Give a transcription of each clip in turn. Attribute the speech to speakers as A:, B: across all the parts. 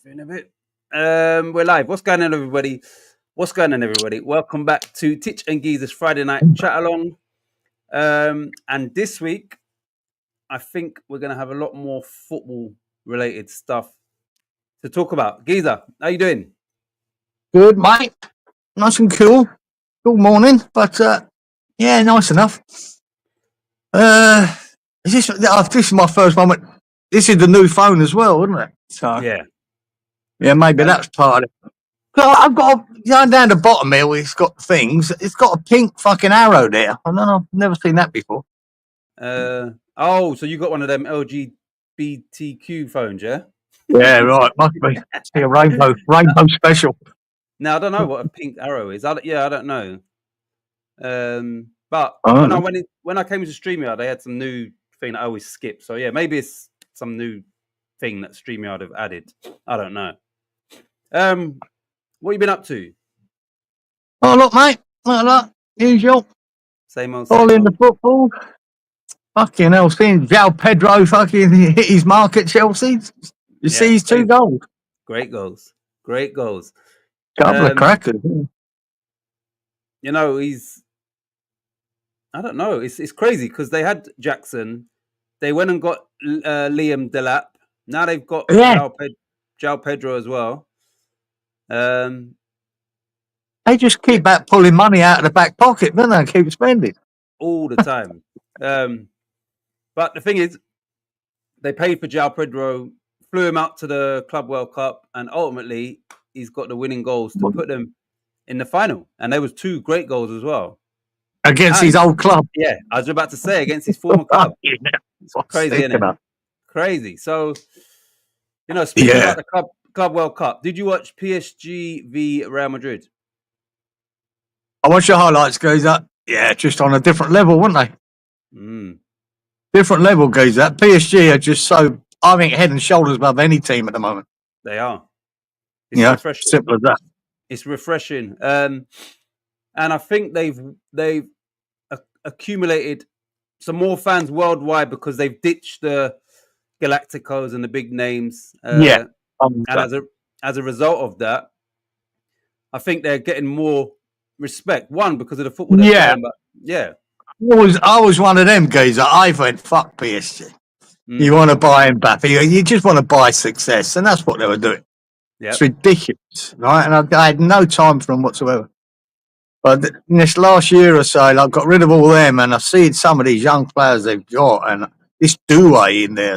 A: In a bit. We're live. What's going on, everybody? Welcome back to Titch and Geezer's Friday night chat along. And this week, I think we're going to have a lot more football related stuff to talk about. Geezer, how you doing?
B: Good, mate. Nice and cool. Good morning, but yeah, nice enough. This is my first moment. This is the new phone as well, isn't it? So yeah, maybe that's part of it. So I've got down the bottom here where it's got things. It's got a pink fucking arrow there. I don't know. I've never seen that before.
A: So you got one of them LGBTQ phones, yeah?
B: Yeah, right. Must be. It's a rainbow special.
A: Now I don't know what a pink arrow is. I don't know. But when I came to StreamYard, they had some new thing that I always skip. So yeah, maybe it's some new thing that StreamYard have added. I don't know. What you been up to?
B: Oh look, mate, like that usual.
A: Same old.
B: All in the football. Fucking hell, seeing João Pedro fucking hit his mark at Chelsea. You see his 2 goals.
A: Great goals.
B: Couple of crackers.
A: You know, I don't know. It's crazy because they had Jackson. They went and got Liam Delap. Now they've got João Pedro as well.
B: They just keep back pulling money out of the back pocket, don't they? Keep spending
A: all the time. But the thing is, they paid for João Pedro, flew him out to the Club World Cup, and ultimately he's got the winning goals to put them in the final. And there was 2 great goals as well
B: against his old club.
A: Yeah, I was about to say against his former club. It's crazy, isn't it? Crazy. So, you know, speaking about the Club World Cup, did you watch PSG v Real Madrid?
B: I watched the highlights, goes up. Yeah, just on a different level, weren't they? Different level, goes up. PSG are just so, I think, head and shoulders above any team at the moment.
A: They are.
B: It's refreshing. Simple as that.
A: It's refreshing. And I think they've accumulated some more fans worldwide because they've ditched the Galacticos and the big names. And as a result of that, I think they're getting more respect. One, because of the football they're playing, but
B: I was one of them guys. I went, fuck PSG. You want to buy Mbappe. You just want to buy success. And that's what they were doing. It's ridiculous, right? And I had no time for them whatsoever. But in this last year or so, I got rid of all them, and I've seen some of these young players they've got, and this Doué in there.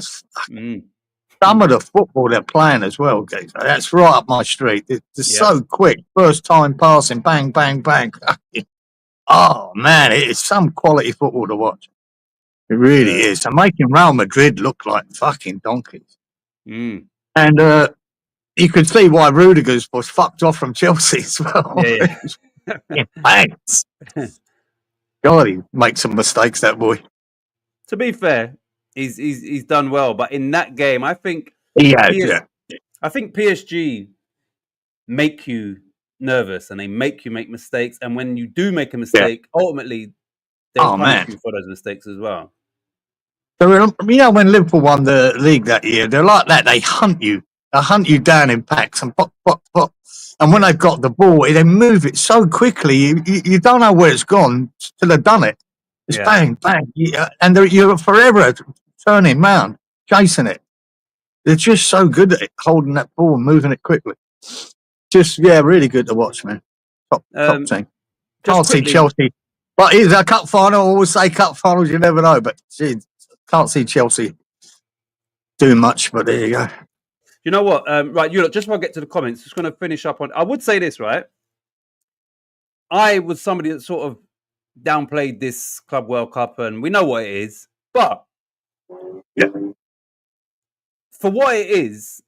B: Some of the football they're playing as well, guys. That's right up my street. It's so quick. First time passing, bang, bang, bang. Oh, man, it's some quality football to watch. It really is. They're making Real Madrid look like fucking donkeys. And you could see why Rudiger's was fucked off from Chelsea as well. Thanks. God, he makes some mistakes, that boy.
A: To be fair, he's done well, but in that game, I think I think PSG make you nervous and they make you make mistakes. And when you do make a mistake, ultimately they'll punish you for those mistakes as well.
B: So, you know, when Liverpool won the league that year, they're like that. They hunt you. They hunt you down in packs and pop, pop, pop. And when they've got the ball, they move it so quickly, you don't know where it's gone till they've done it. It's bang, bang. And you're forever turning round, chasing it. They're just so good at it, holding that ball and moving it quickly. Just, really good to watch, man. Top team. Can't see Chelsea. But it's a cup final. I always say cup finals, you never know. But can't see Chelsea doing much, but there you go.
A: You know what? Right, you look, just before I get to the comments, just going to finish up on. I would say this, right? I was somebody that sort of downplayed this Club World Cup, and we know what it is. But for what it is,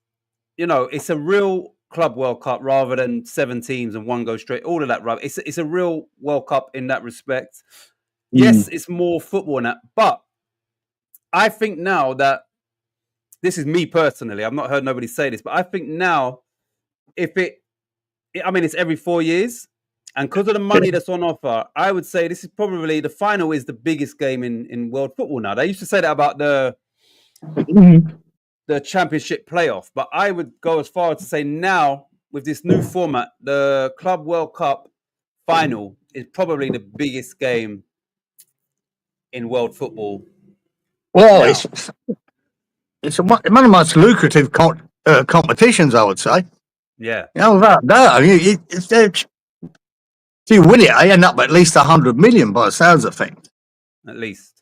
A: you know, it's a real Club World Cup rather than 7 teams and one goes straight. All of that, right? It's a real World Cup in that respect. Yes, it's more football in that, but I think now that. This is me personally. I've not heard nobody say this, but I think now, it's every 4 years, and because of the money that's on offer, I would say this is probably the final is the biggest game in world football now. They used to say that about the the Championship playoff. But I would go as far as to say now, with this new format, the Club World Cup final is probably the biggest game in world football.
B: Well, it's one of the most lucrative competitions, I would say.
A: Yeah.
B: Without that, if you win it, I end up at least 100 million by the sounds of things.
A: At least.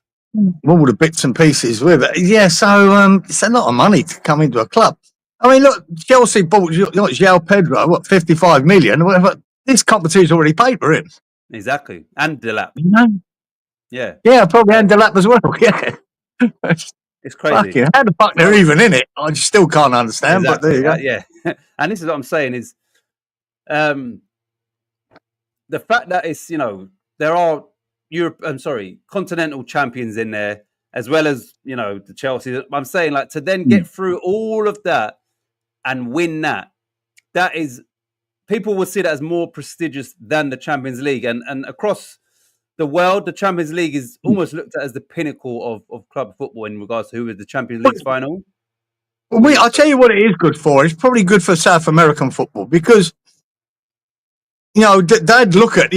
B: All the bits and pieces with it. Yeah, so it's a lot of money to come into a club. I mean, look, Chelsea bought João Pedro, 55 million? Whatever. This competition's already paid for him.
A: Exactly. And Delap. Yeah.
B: Yeah, probably and Delap as well. Yeah.
A: It's crazy.
B: How the fuck they're even in it? I still can't understand. Exactly. But there you go.
A: Yeah. And this is what I'm saying is the fact that it's, there are continental champions in there, as well as, the Chelsea. I'm saying, like, to then get through all of that and win that is, people will see that as more prestigious than the Champions League. And across the world, the Champions League is almost looked at as the pinnacle of club football in regards to who is the Champions League's final.
B: Well, I'll tell you what it is good for. It's probably good for South American football because, they'd look at,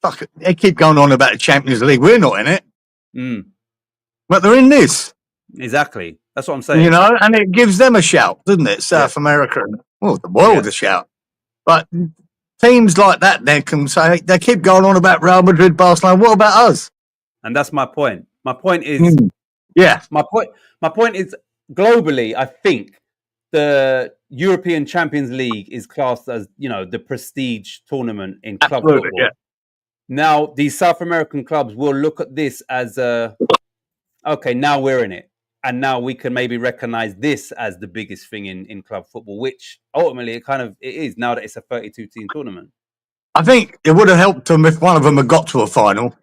B: fuck it, they keep going on about the Champions League. We're not in it. But they're in this.
A: Exactly. That's what I'm saying.
B: And it gives them a shout, doesn't it? South America. Well, the world a shout. But teams like that, they can say, they keep going on about Real Madrid, Barcelona. What about us?
A: And that's my point. My point is, my point is, globally, I think the European Champions League is classed as, the prestige tournament in club football. Yeah. Now, these South American clubs will look at this as okay, now we're in it. And now we can maybe recognize this as the biggest thing in club football, which ultimately it is now that it's a 32-team tournament. I
B: think it would have helped them if one of them had got to a final.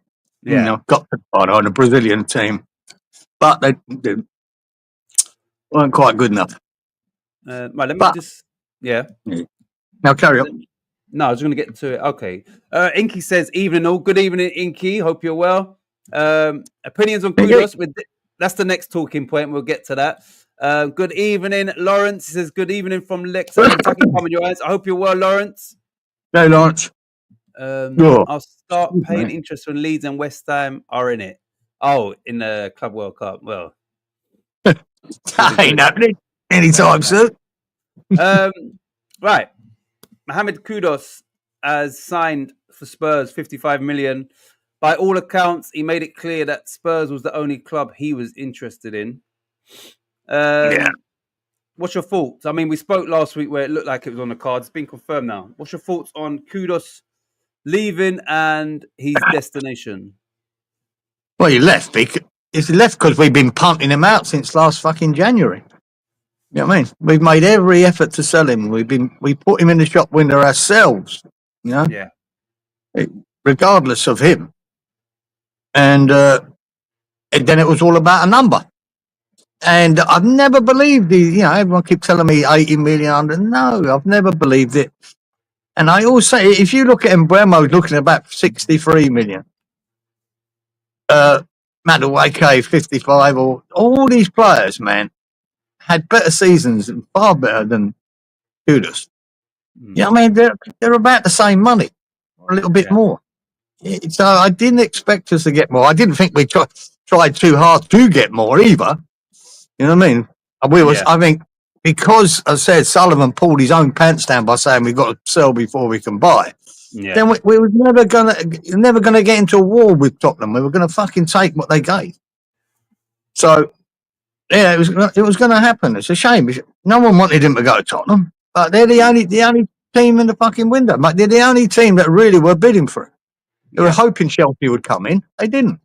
B: Yeah. Got to the final on a Brazilian team. But they weren't quite good enough.
A: Right, let me just... Yeah.
B: Now carry on.
A: No, I was going to get to it. Okay. Inky says, evening all. Good evening, Inky. Hope you're well. Opinions on Kudus. That's the next talking point. We'll get to that. Good evening, Lawrence. He says, good evening from Leicester, Kentucky. Come in your eyes. I hope you're well, Lawrence.
B: Hey, Lawrence.
A: I'll start paying interest when Leeds and West Ham are in it. Oh, in the Club World Cup. Well,
B: ain't happening anytime soon.
A: Right. Mohamed Kudus has signed for Spurs 55 million. By all accounts, he made it clear that Spurs was the only club he was interested in. What's your thoughts? I mean, we spoke last week where it looked like it was on the cards. It's been confirmed now. What's your thoughts on Kudus leaving and his destination?
B: Well, he left. He's left because we've been punting him out since last fucking January. You know what I mean? We've made every effort to sell him. We put him in the shop window ourselves.
A: Yeah.
B: Regardless of him. And then it was all about a number. And I've never believed everyone keeps telling me 80 million. No, I've never believed it. And I always say, if you look at Mbeumo looking at about 63 million, Madueke 55, or all these players, man, had better seasons and far better than Kudus. I mean, they're about the same money, or a little bit more. So I didn't expect us to get more. I didn't think we tried too hard to get more either. You know what I mean? I think because I said Sullivan pulled his own pants down by saying we've got to sell before we can buy. Yeah. Then we were never gonna get into a war with Tottenham. We were gonna fucking take what they gave. So it was gonna happen. It's a shame. No one wanted him to go to Tottenham, but they're the only team in the fucking window. They're the only team that really were bidding for it. They were hoping Chelsea would come in. They didn't.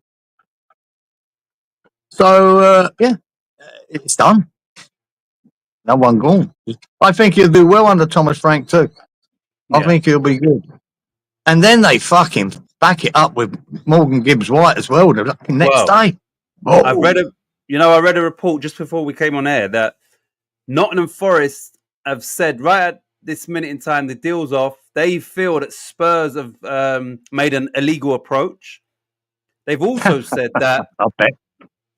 B: So, it's done. No one gone. I think he'll do well under Thomas Frank too. I think he'll be good. And then they fucking back it up with Morgan Gibbs-White as well the next day. Oh.
A: I read a report just before we came on air that Nottingham Forest have said right at this minute in time the deal's off. They feel that Spurs have made an illegal approach. They've also said that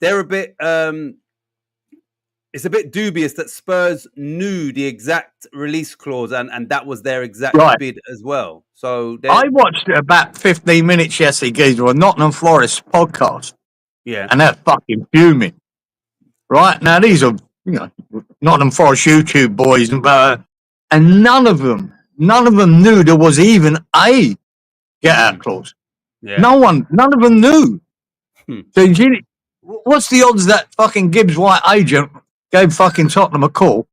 A: they're a bit. it's a bit dubious that Spurs knew the exact release clause and that was their exact bid as well. So
B: I watched about 15 minutes yesterday, on Nottingham Forest podcast.
A: Yeah.
B: And they're fucking fuming. Right? Now, these are, Nottingham Forest YouTube boys, and none of them knew there was even a get-out clause.
A: Yeah.
B: None of them knew. So, what's the odds that fucking Gibbs White agent gave fucking Tottenham a call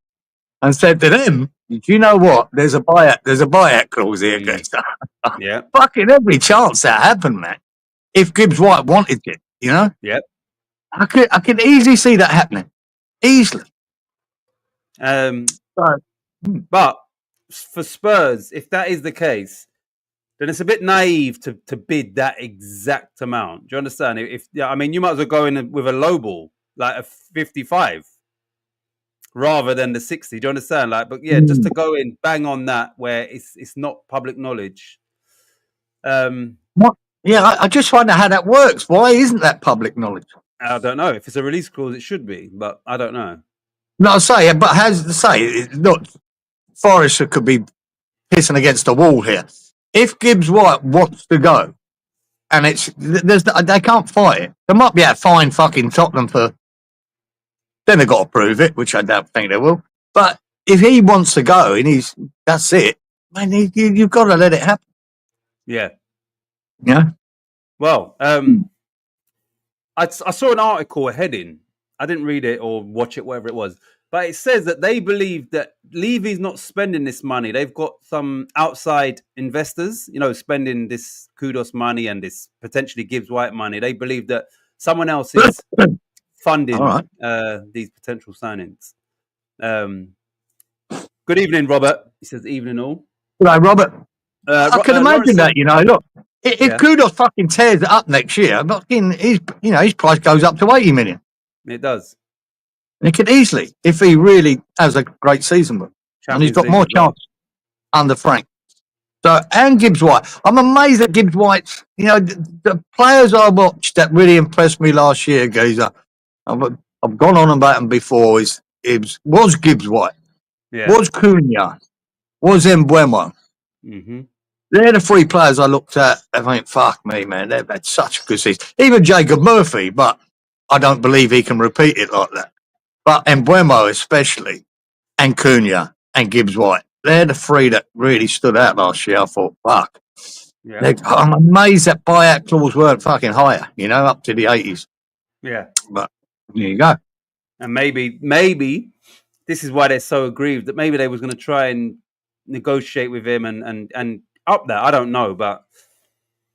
B: and said to them, do you know what? There's a buyout clause here, guys.
A: Yeah.
B: Fucking every chance that happened, man. If Gibbs White wanted it,
A: Yep.
B: I could easily see that happening. Easily.
A: But for Spurs, if that is the case, then it's a bit naive to bid that exact amount. Do you understand? You might as well go in with a low ball, like a 55, rather than the 60. Do you understand? Just to go in bang on that where it's not public knowledge.
B: What? Yeah, I just wonder how that works. Why isn't that public knowledge?
A: I don't know. If it's a release clause, it should be, but I don't know.
B: No, I say, but look, Forrester could be pissing against the wall here. If Gibbs White wants to go, and they can't fight it, they might be able to fine fucking Tottenham for. Then they've got to prove it, which I don't think they will. But if he wants to go and that's it, man, you've got to let it happen.
A: Yeah.
B: Yeah.
A: Well, I saw an article, a heading. I didn't read it or watch it, whatever it was. But it says that they believe that Levy's not spending this money. They've got some outside investors, spending this kudos money and this potentially Gibbs White money. They believe that someone else is funding these potential signings. Good evening, Robert. He says, evening all.
B: Hello, Robert. I can imagine that, look. If Kudos fucking tears it up next year, I'm not kidding, his price goes up to 80 million.
A: It does.
B: And it could easily, if he really has a great season, and he's got more chance under Frank. So, and Gibbs White. I'm amazed at Gibbs White's, the players I watched that really impressed me last year, Geezer. I've gone on about them before, was Gibbs White, was Cunha, was Mbuemo.
A: Mm-hmm.
B: They're the three players I looked at. I think, fuck me, man, they've had such a good season. Even Jacob Murphy, but I don't believe he can repeat it like that. But Mbuemo especially, and Cunha, and Gibbs White, they're the three that really stood out last year. I thought, fuck. Yeah. I'm amazed that buyout clause weren't fucking higher, up to the 80s.
A: Yeah.
B: But there you go.
A: And maybe this is why they're so aggrieved, that maybe they was going to try and negotiate with him and up that. I don't know, but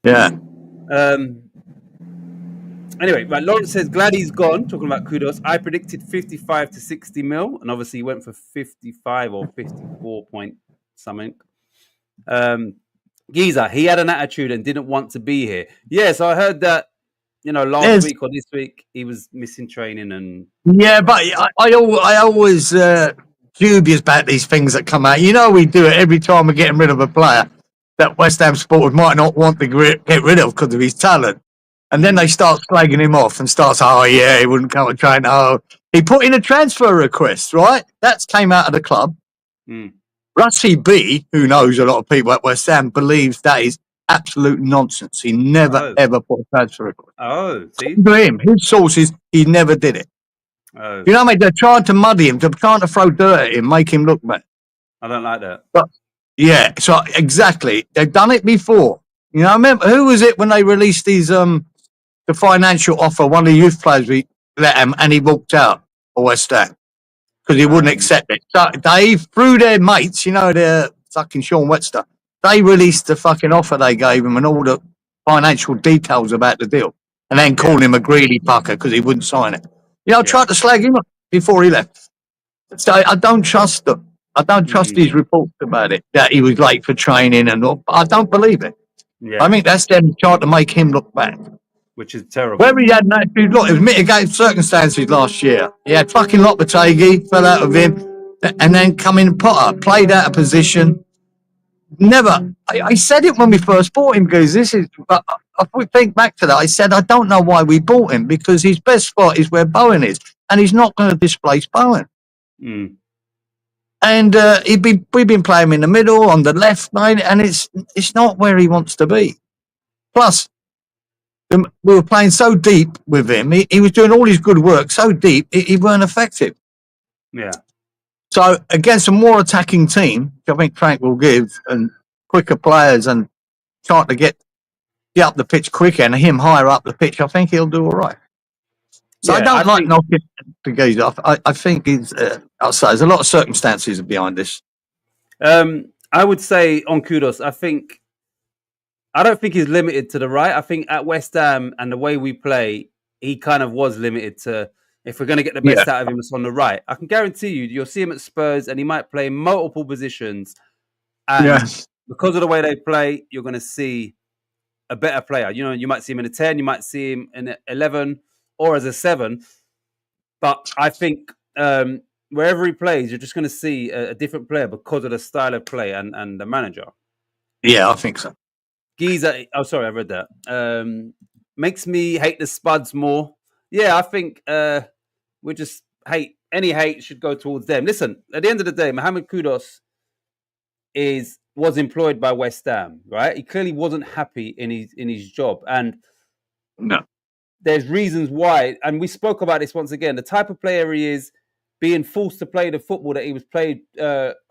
B: yeah.
A: Anyway, right. Lawrence says glad he's gone. Talking about kudos, I predicted 55 to 60 mil, and obviously he went for 55 or 54 point something. Giza, he had an attitude and didn't want to be here. Yeah, so I heard that. Last week or this week he was missing training and.
B: Yeah, but I always dubious about these things that come out. We do it every time we're getting rid of a player that West Ham supporters might not want to get rid of because of his talent. And then they start slagging him off and starts, he wouldn't come and train. Oh, he put in a transfer request, right? That came out of the club. Rusty B, who knows a lot of people at West Ham, believes that is absolute nonsense. He never, ever put a transfer request.
A: Oh, see?
B: To him, his sources, he never did it.
A: Oh.
B: You know what I mean? They're trying to muddy him. They're trying to throw dirt at him, make him look bad.
A: I don't like that.
B: But, yeah, so exactly. They've done it before. I remember, who was it when they released these, the financial offer, one of the youth players we let him, and he walked out for West Ham because he wouldn't accept it. So they, through their mates, their fucking Sean Webster, they released the fucking offer they gave him and all the financial details about the deal, and then called him a greedy fucker because he wouldn't sign it. I tried to slag him up before he left. So I don't trust them. I don't trust these reports about it, that he was late for training and all. I don't believe it. Yeah. I think that's them trying to make him look bad.
A: Which is terrible.
B: Whether he had an attitude, look, it was mitigated circumstances last year. He had fucking Lopetegui, fell out of him, and then come in Potter, played out of position. Never. I said it when we first bought him, because this is, but if we think back to that, I said, I don't know why we bought him, because his best spot is where Bowen is. and he's not going to displace Bowen.
A: Mm.
B: And we've been playing him in the middle, on the left, mate, and it's not where he wants to be. Plus, we were playing so deep with him. He was doing all his good work so deep, he weren't effective.
A: Yeah.
B: So against a more attacking team, which I think Frank will give, and quicker players and trying to get up the pitch quicker and him higher up the pitch, I think he'll do all right. So
A: yeah,
B: I don't like knocking the geezer. I think he's. I'll say there's a lot of circumstances behind this.
A: I would say on Kudos, I don't think he's limited to the right. I think at West Ham and the way we play, he kind of was limited to, if we're going to get the best out of him, it's on the right. I can guarantee you'll see him at Spurs and he might play multiple positions. And because of the way they play, you're going to see a better player. You know, you might see him in a 10, you might see him in an 11 or as a 7. But I think wherever he plays, you're just going to see a different player because of the style of play and the manager.
B: Yeah, I think so.
A: Giza, oh, sorry, I read that. Makes me hate the Spuds more. Yeah, I think we just any hate should go towards them. Listen, at the end of the day, Mohamed Kudus was employed by West Ham, right? He clearly wasn't happy in his job, and
B: no,
A: there's reasons why. And we spoke about this once again. The type of player he is, being forced to play the football that he was played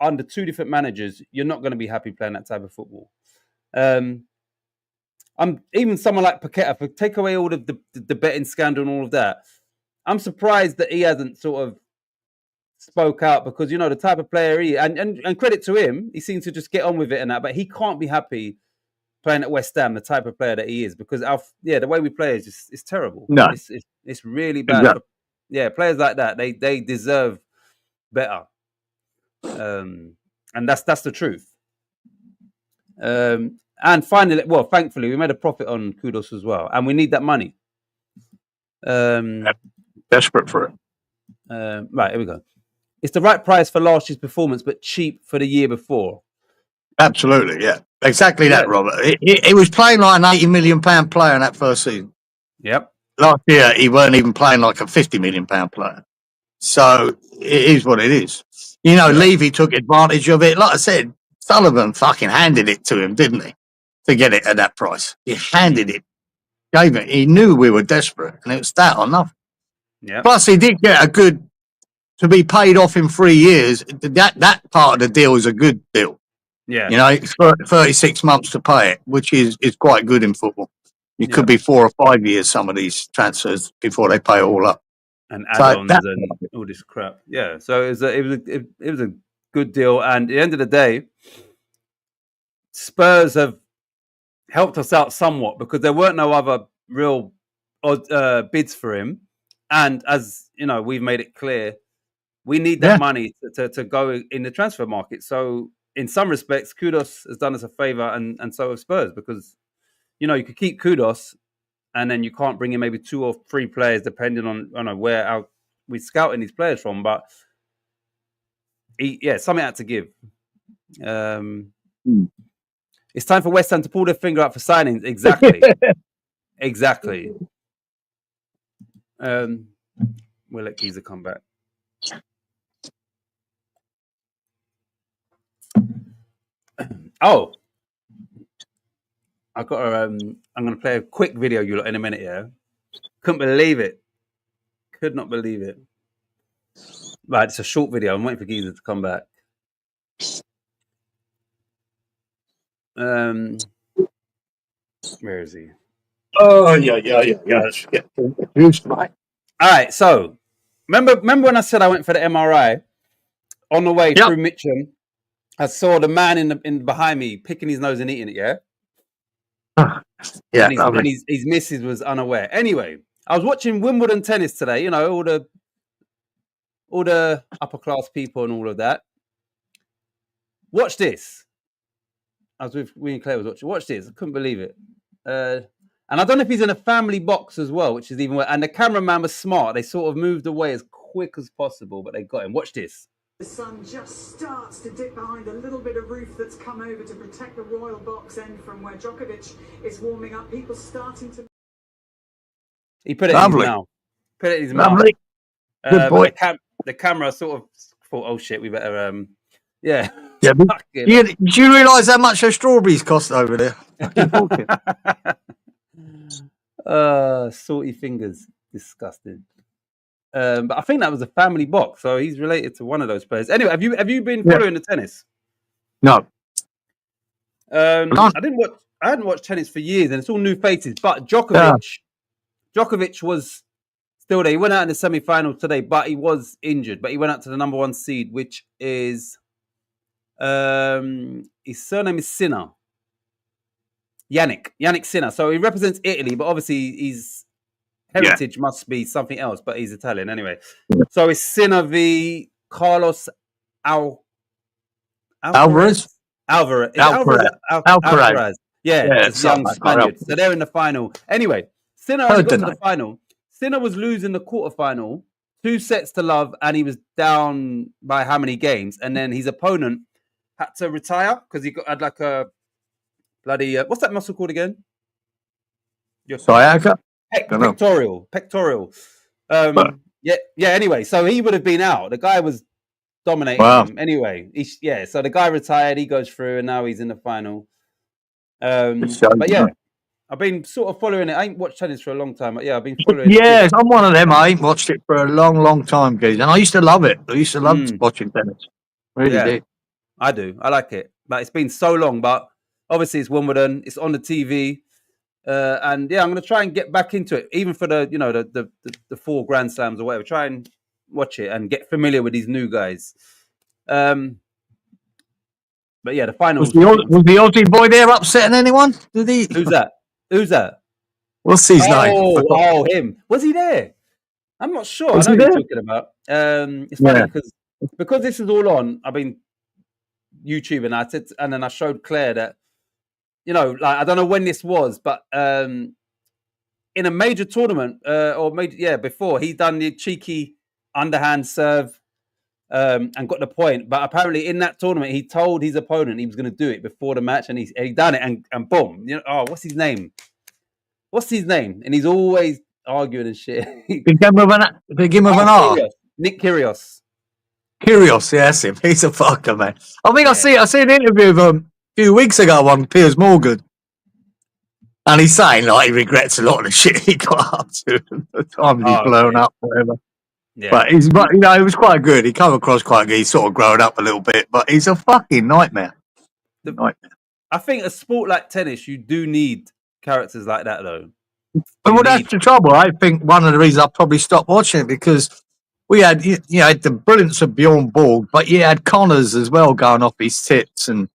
A: under 2 different managers, you're not going to be happy playing that type of football. I'm even someone like Paqueta, for take away all of the betting scandal and all of that. I'm surprised that he hasn't sort of spoke out because, you know, the type of player he is, and credit to him, he seems to just get on with it and that, but he can't be happy playing at West Ham, the type of player that he is, because the way we play is just, it's terrible.
B: No,
A: it's really bad.
B: Exactly.
A: Yeah, players like that, they deserve better. And that's the truth. And finally, well, thankfully, we made a profit on Kudos as well, and we need that money.
B: Desperate for it.
A: Right, here we go. It's the right price for last year's performance, but cheap for the year before.
B: Absolutely, yeah. Exactly that, Robert. He was playing like an £80 million player in that first season.
A: Yep.
B: Last year, he weren't even playing like a £50 million player. So it is what it is. You know, Levy took advantage of it. Like I said, Sullivan fucking handed it to him, didn't he? To get it at that price. He handed it. Gave it. He knew we were desperate, and it was that or nothing.
A: Yeah.
B: Plus, he did get to be paid off in 3 years. That part of the deal is a good deal.
A: Yeah.
B: You know, 36 months to pay it, which is quite good in football. It could be 4 or 5 years, some of these transfers, before they pay it all up.
A: And add-ons and all this crap. Yeah. So it was a good deal. And at the end of the day, Spurs have helped us out somewhat because there weren't no other real bids for him. And as you know, we've made it clear, we need that money to go in the transfer market. So in some respects, Kudos has done us a favor, and so have Spurs, because you know you could keep Kudos, and then you can't bring in maybe 2 or 3 players depending on where we're scouting these players from. But something had to give. It's time for West Ham to pull their finger out for signings. Exactly. Exactly. We'll let Giza come back. Oh, I got I'm going to play a quick video you lot in a minute. Yeah, couldn't believe it. Could not believe it. Right, it's a short video. I'm waiting for Giza to come back. Where is he?
B: Oh yeah.
A: All right, so remember when I said I went for the MRI on the way through Mitcham? I saw the man in behind me picking his nose and eating it. Yeah. And his missus was unaware. Anyway, I was watching Wimbledon tennis today. You know, all the upper class people and all of that. Watch this. I was with me and Claire was watching. Watch this. I couldn't believe it. And I don't know if he's in a family box as well, which is even worse. And the cameraman was smart. They sort of moved away as quick as possible, but they got him. Watch this.
C: The sun just starts to dip behind a little bit of roof that's come over to protect the royal box end from where Djokovic is warming up. People starting to...
A: He put it in his mouth. Put it in his mouth.
B: Good boy.
A: But the camera sort of thought, "Oh shit, we better." Yeah.
B: Yeah. Do you realise how much those strawberries cost over there?
A: Salty fingers, disgusting. But I think that was a family box, so he's related to one of those players. Anyway, have you been following the tennis?
B: No.
A: I hadn't watched tennis for years, and it's all new faces. But Djokovic was still there. He went out in the semi-final today, but he was injured. But he went out to the number 1 seed, which is his surname is Sinner. Yannick Sinner. So he represents Italy, but obviously his heritage must be something else. But he's Italian anyway. So it's Sinner v Carlos
B: Alvarez.
A: Yeah, it's young Spaniard. So they're in the final. Anyway, Sinner only got to the final. Sinner was losing the quarterfinal, 2-0, and he was down by how many games? And then his opponent had to retire because he had like a bloody what's that muscle called again?
B: Sciatica.
A: Pectoral. Anyway, so he would have been out. The guy was dominating him. Anyway, so the guy retired. He goes through, and now he's in the final. But yeah, I've been sort of following it. I ain't watched tennis for a long time, but yeah, I've been following it.
B: Yeah, I'm one of them. I ain't watched it for a long, long time, guys. And I used to love it. I used to love watching tennis. Really did.
A: I do. I like it. But it's been so long. But obviously, it's Wimbledon. It's on the TV. And yeah, I'm going to try and get back into it, even for the 4 Grand Slams or whatever. Try and watch it and get familiar with these new guys. But yeah, the final was the
B: Aussie boy there upsetting anyone? Did he?
A: Who's that?
B: What's his name?
A: Oh, him. Was he there? I'm not sure. I know what you're talking about. It's funny because this is all on. I've been YouTubing, and then I showed Claire that, like I don't know when this was, but in a major tournament before he done the cheeky underhand serve. And got the point, but apparently in that tournament he told his opponent he was going to do it before the match, and he done it, and boom, what's his name? And he's always arguing and shit.
B: Begin with an R.
A: Nick Kyrgios.
B: Kyrgios, yes, him. He's a fucker, man. I think I see an interview of him a few weeks ago on Piers Morgan, and he's saying like he regrets a lot of the shit he got up to, the times he's blown up, whatever. Yeah. But he was quite good. He came across quite good. He's sort of grown up a little bit, but he's a fucking nightmare.
A: I think a sport like tennis, you do need characters like that, though.
B: That's the trouble. I think one of the reasons I probably stopped watching it because we had, had the brilliance of Bjorn Borg, but you had Connors as well going off his tits, and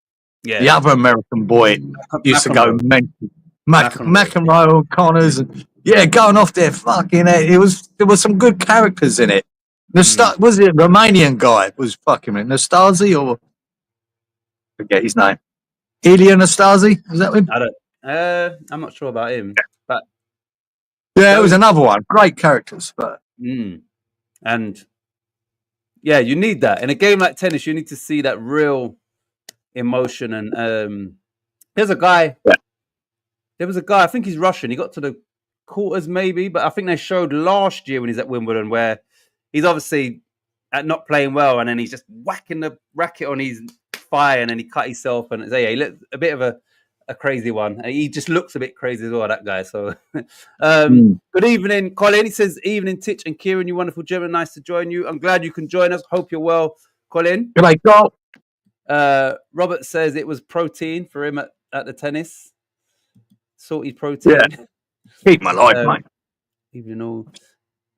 B: the other American boy used to go mental. McEnroe and Connors and. Yeah, going off there, fucking it. There was some good characters in it. Was it Romanian guy? Was fucking Nastasi or forget his name? Ilya Nastasi? Was that him?
A: I'm not sure about him, but
B: it was another one. Great characters, but
A: and yeah, you need that in a game like tennis. You need to see that real emotion. And there's a guy. Yeah. There was a guy. I think he's Russian. He got to the quarters maybe, but I think they showed last year when he's at Wimbledon where he's obviously at not playing well, and then he's just whacking the racket on his thigh, and then he cut himself, and he looked a bit of a crazy one. And he just looks a bit crazy as well, that guy. So good evening, Colin. He says, evening, Titch and Kieran, you wonderful gentlemen. Nice to join you. I'm glad you can join us. Hope you're well, Colin.
B: Good night, Carl.
A: Robert says it was protein for him at the tennis. Salty protein.
B: Yeah. Keep my life, mate.
A: Even all.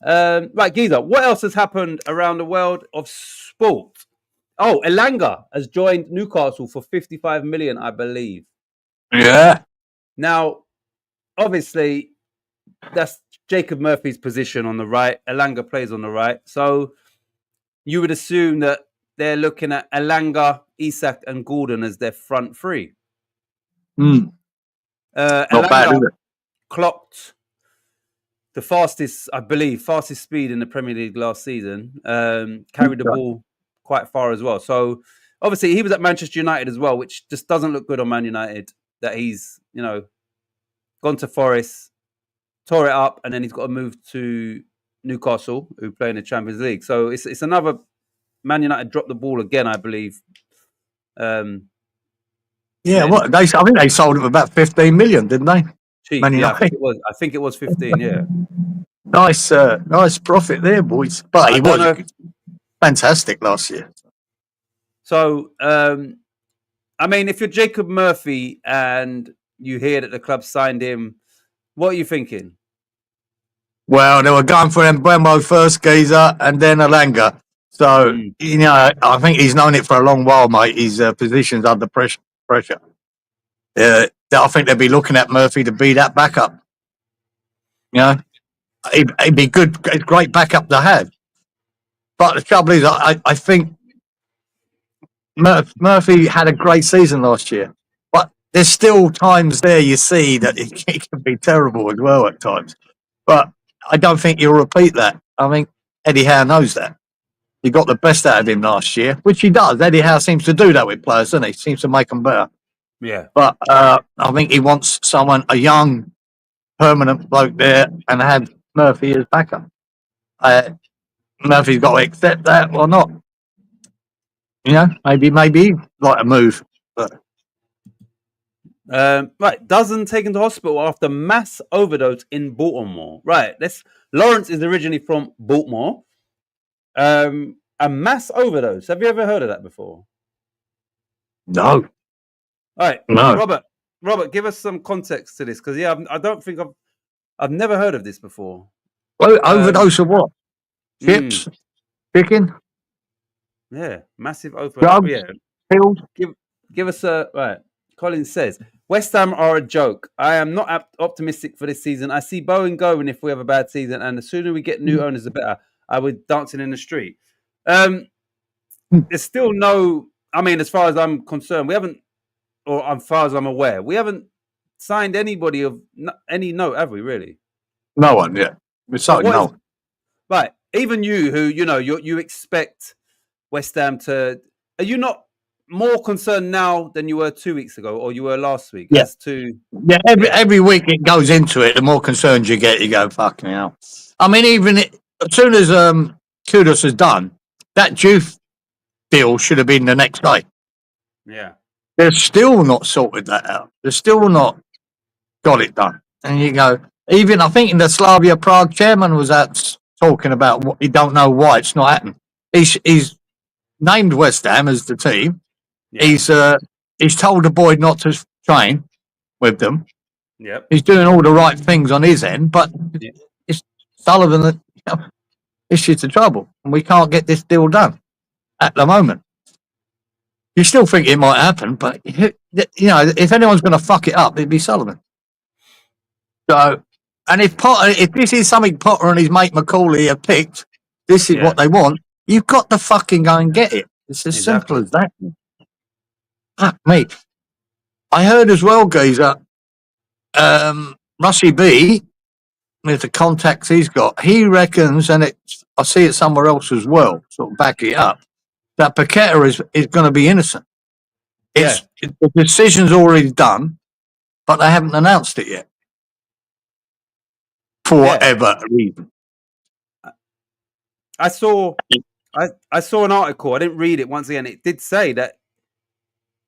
A: Right, Geezer, what else has happened around the world of sport? Oh, Elanga has joined Newcastle for 55 million, I believe.
B: Yeah.
A: Now, obviously, that's Jacob Murphy's position on the right. Elanga plays on the right. So you would assume that they're looking at Elanga, Isak, and Gordon as their front three.
B: Not
A: Elanga
B: bad, is it?
A: Clocked the fastest speed in the Premier League last season. Carried the ball quite far as well. So obviously he was at Manchester United as well, which just doesn't look good on Man United. That he's gone to Forest, tore it up, and then he's got to move to Newcastle, who play in the Champions League. So it's another Man United dropped the ball again, I believe.
B: What I think they sold it for about 15 million, didn't they?
A: Cheap,
B: Man
A: yeah,
B: United.
A: I think it was 15. Yeah,
B: nice profit there, boys. But he was fantastic last year.
A: So, I mean, if you're Jacob Murphy and you hear that the club signed him, what are you thinking?
B: Well, they were going for Mbeumo first, Geezer, and then Alanga. So, I think he's known it for a long while, mate. His position's under pressure. I think they'll be looking at Murphy to be that backup. He'd be good, great backup to have. But the trouble is, I think Murphy had a great season last year. But there's still times there you see that he can be terrible as well at times. But I don't think he'll repeat that. I think Eddie Howe knows that. He got the best out of him last year, which he does. Eddie Howe seems to do that with players, doesn't he? Seems to make them better.
A: Yeah.
B: But I think he wants a young, permanent bloke there, and have Murphy as backup. Murphy's got to accept that or not. Maybe like a move. But.
A: Right, dozen taken to hospital after mass overdose in Baltimore. Right, Lawrence is originally from Baltimore. A mass overdose. Have you ever heard of that before?
B: No.
A: All right,
B: no.
A: Robert, give us some context to this, because I don't think I've never heard of this before.
B: Well, overdose of what? Chips, chicken.
A: Yeah, massive overdose.
B: Drugs, pills.
A: Give us a right. Collins says, West Ham are a joke. I am not optimistic for this season. I see Bowen going if we have a bad season, and the sooner we get new owners, the better. I was dancing in the street. There's still no, I mean, as far as I'm concerned, we haven't, or as far as I'm aware, we haven't signed anybody of any note, have we, really?
B: No one, yeah. We're signed no one.
A: Right. Even you, who, you expect West Ham to, are you not more concerned now than you were 2 weeks ago, or you were last week?
B: Yeah. Every week it goes into it, the more concerned you get, you go, fucking hell. I mean, even as soon as Kudos is done, that youth deal should have been the next day.
A: Yeah.
B: They're still not sorted that out. They're still not got it done. And you go, even I think in the Slavia Prague chairman was out talking about what he don't know why it's not happening. He's named West Ham as the team. Yeah. He's told the boy not to train with them.
A: Yep.
B: He's doing all the right things on his end, but it's Sullivan that issues the trouble, and we can't get this deal done at the moment. You still think it might happen, but if anyone's going to fuck it up, it'd be Sullivan. So, and if this is something Potter and his mate McCauley have picked, this is what they want. You've got to fucking go and get it. It's as simple as that. Fuck me. I heard as well, Geezer, Russie B, with the contacts he's got, he reckons, and I see it somewhere else as well, sort of back it up, that Paqueta is going to be innocent. The decision's already done, but they haven't announced it yet. For whatever reason.
A: I saw an article. I didn't read it once again. It did say that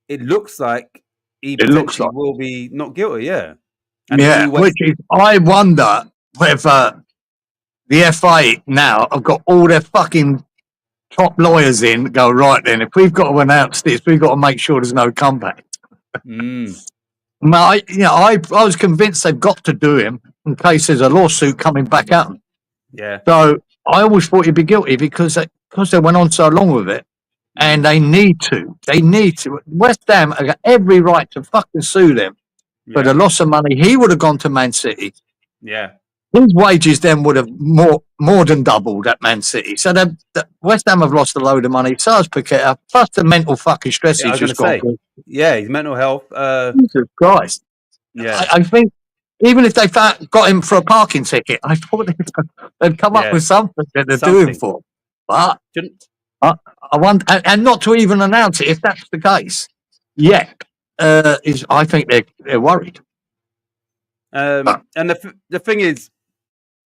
A: it looks like he potentially will be not guilty. Yeah. And
B: which is, I wonder whether the FA now have got all their fucking top lawyers in. Go right then. If we've got to announce this, we've got to make sure there's no comeback. I was convinced they've got to do him in case there's a lawsuit coming back at them.
A: Yeah.
B: So I always thought he'd be guilty because they went on so long with it, and they need to. West Ham have got every right to fucking sue them for the loss of money. He would have gone to Man City.
A: Yeah.
B: His wages then would have more than doubled at Man City. So West Ham have lost a load of money. So has Paqueta, plus the mental fucking stress he's just got.
A: His mental health.
B: Jesus Christ.
A: Yeah.
B: I think even if they got him for a parking ticket, I thought they'd come up with something that they're doing for. But I want, and not to even announce it if that's the case. I think they're worried.
A: And the thing is,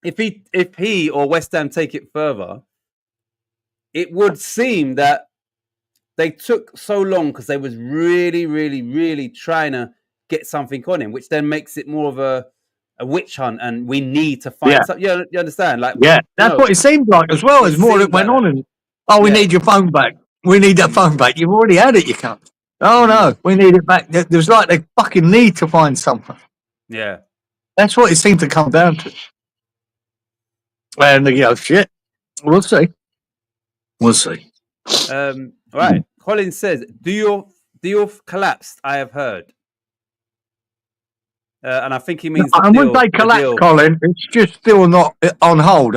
A: if he or West Ham take it further, it would seem that they took so long because they was really, really, really trying to get something on him, which then makes it more of a witch hunt, and we need to find something. Yeah, you understand? Like,
B: that's what it seemed like as well. As more that went on, and we need your phone back. We need that phone back. You've already had it, you can't. Oh no, we need it back. There's like they fucking need to find something.
A: Yeah,
B: that's what it seemed to come down to. And shit, we'll see. We'll see.
A: Right. Colin says, "Do you collapsed? I have heard." And I think he means.
B: I wouldn't say collapse, Colin. It's just still not on hold.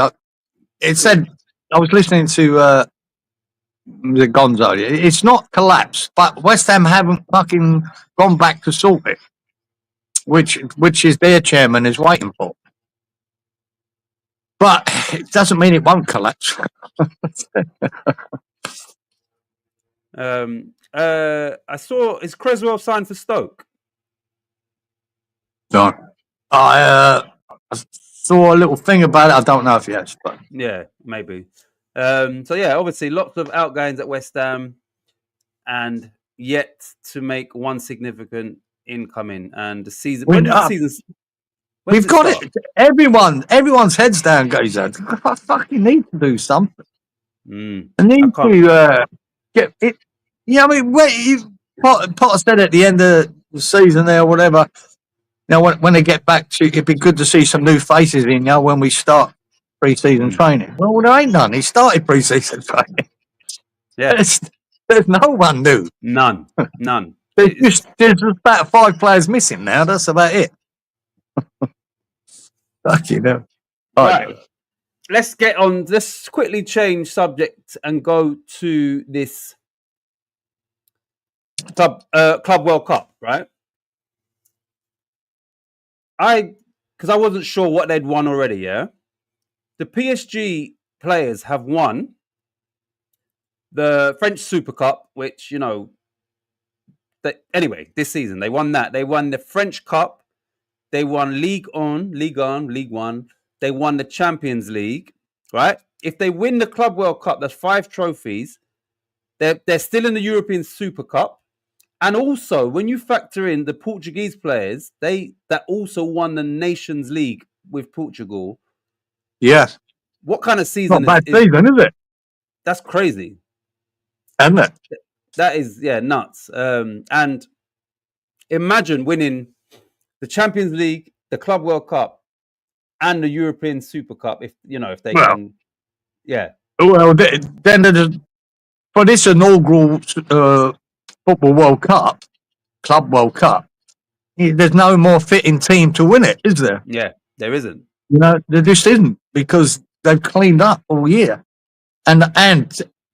B: It said I was listening to the Gonzo. It's not collapsed, but West Ham haven't fucking gone back to sort it, which is their chairman is waiting for. But it doesn't mean it won't collapse.
A: I saw, is Creswell signed for Stoke?
B: No. I saw a little thing about it. I don't know if he has. But...
A: yeah, maybe. So, yeah, obviously lots of outgoings at West Ham and yet to make one significant incoming. And the season...
B: We've got it. Everyone's heads down, guys. I fucking need to do something. I need to get it. Yeah, I mean, Potter said at the end of the season there, or whatever. When they get back to, it'd be good to see some new faces in. When we start pre-season training. Well, there ain't none. He started pre-season training.
A: Yeah,
B: there's no one new.
A: None.
B: There's about 5 players missing now. That's about it. Fucking hell.
A: Right. Let's get on. Let's quickly change subject and go to this Club World Cup, right? Because I wasn't sure what they'd won already, yeah? The PSG players have won the French Super Cup, which, anyway, this season, they won that. They won the French Cup. They won Ligue 1. They won the Champions League, right? If they win the Club World Cup, that's 5 trophies. They're still in the European Super Cup. And also, when you factor in the Portuguese players, that also won the Nations League with Portugal.
B: Yeah.
A: What kind of season
B: not bad season, is it?
A: That's crazy.
B: Isn't it?
A: That is, nuts. And imagine winning the Champions League, the Club World Cup, and the European Super Cup. If they can, yeah.
B: Well, then for this inaugural Football World Cup, Club World Cup, there's no more fitting team to win it, is there?
A: Yeah, there isn't.
B: There just isn't, because they've cleaned up all year, and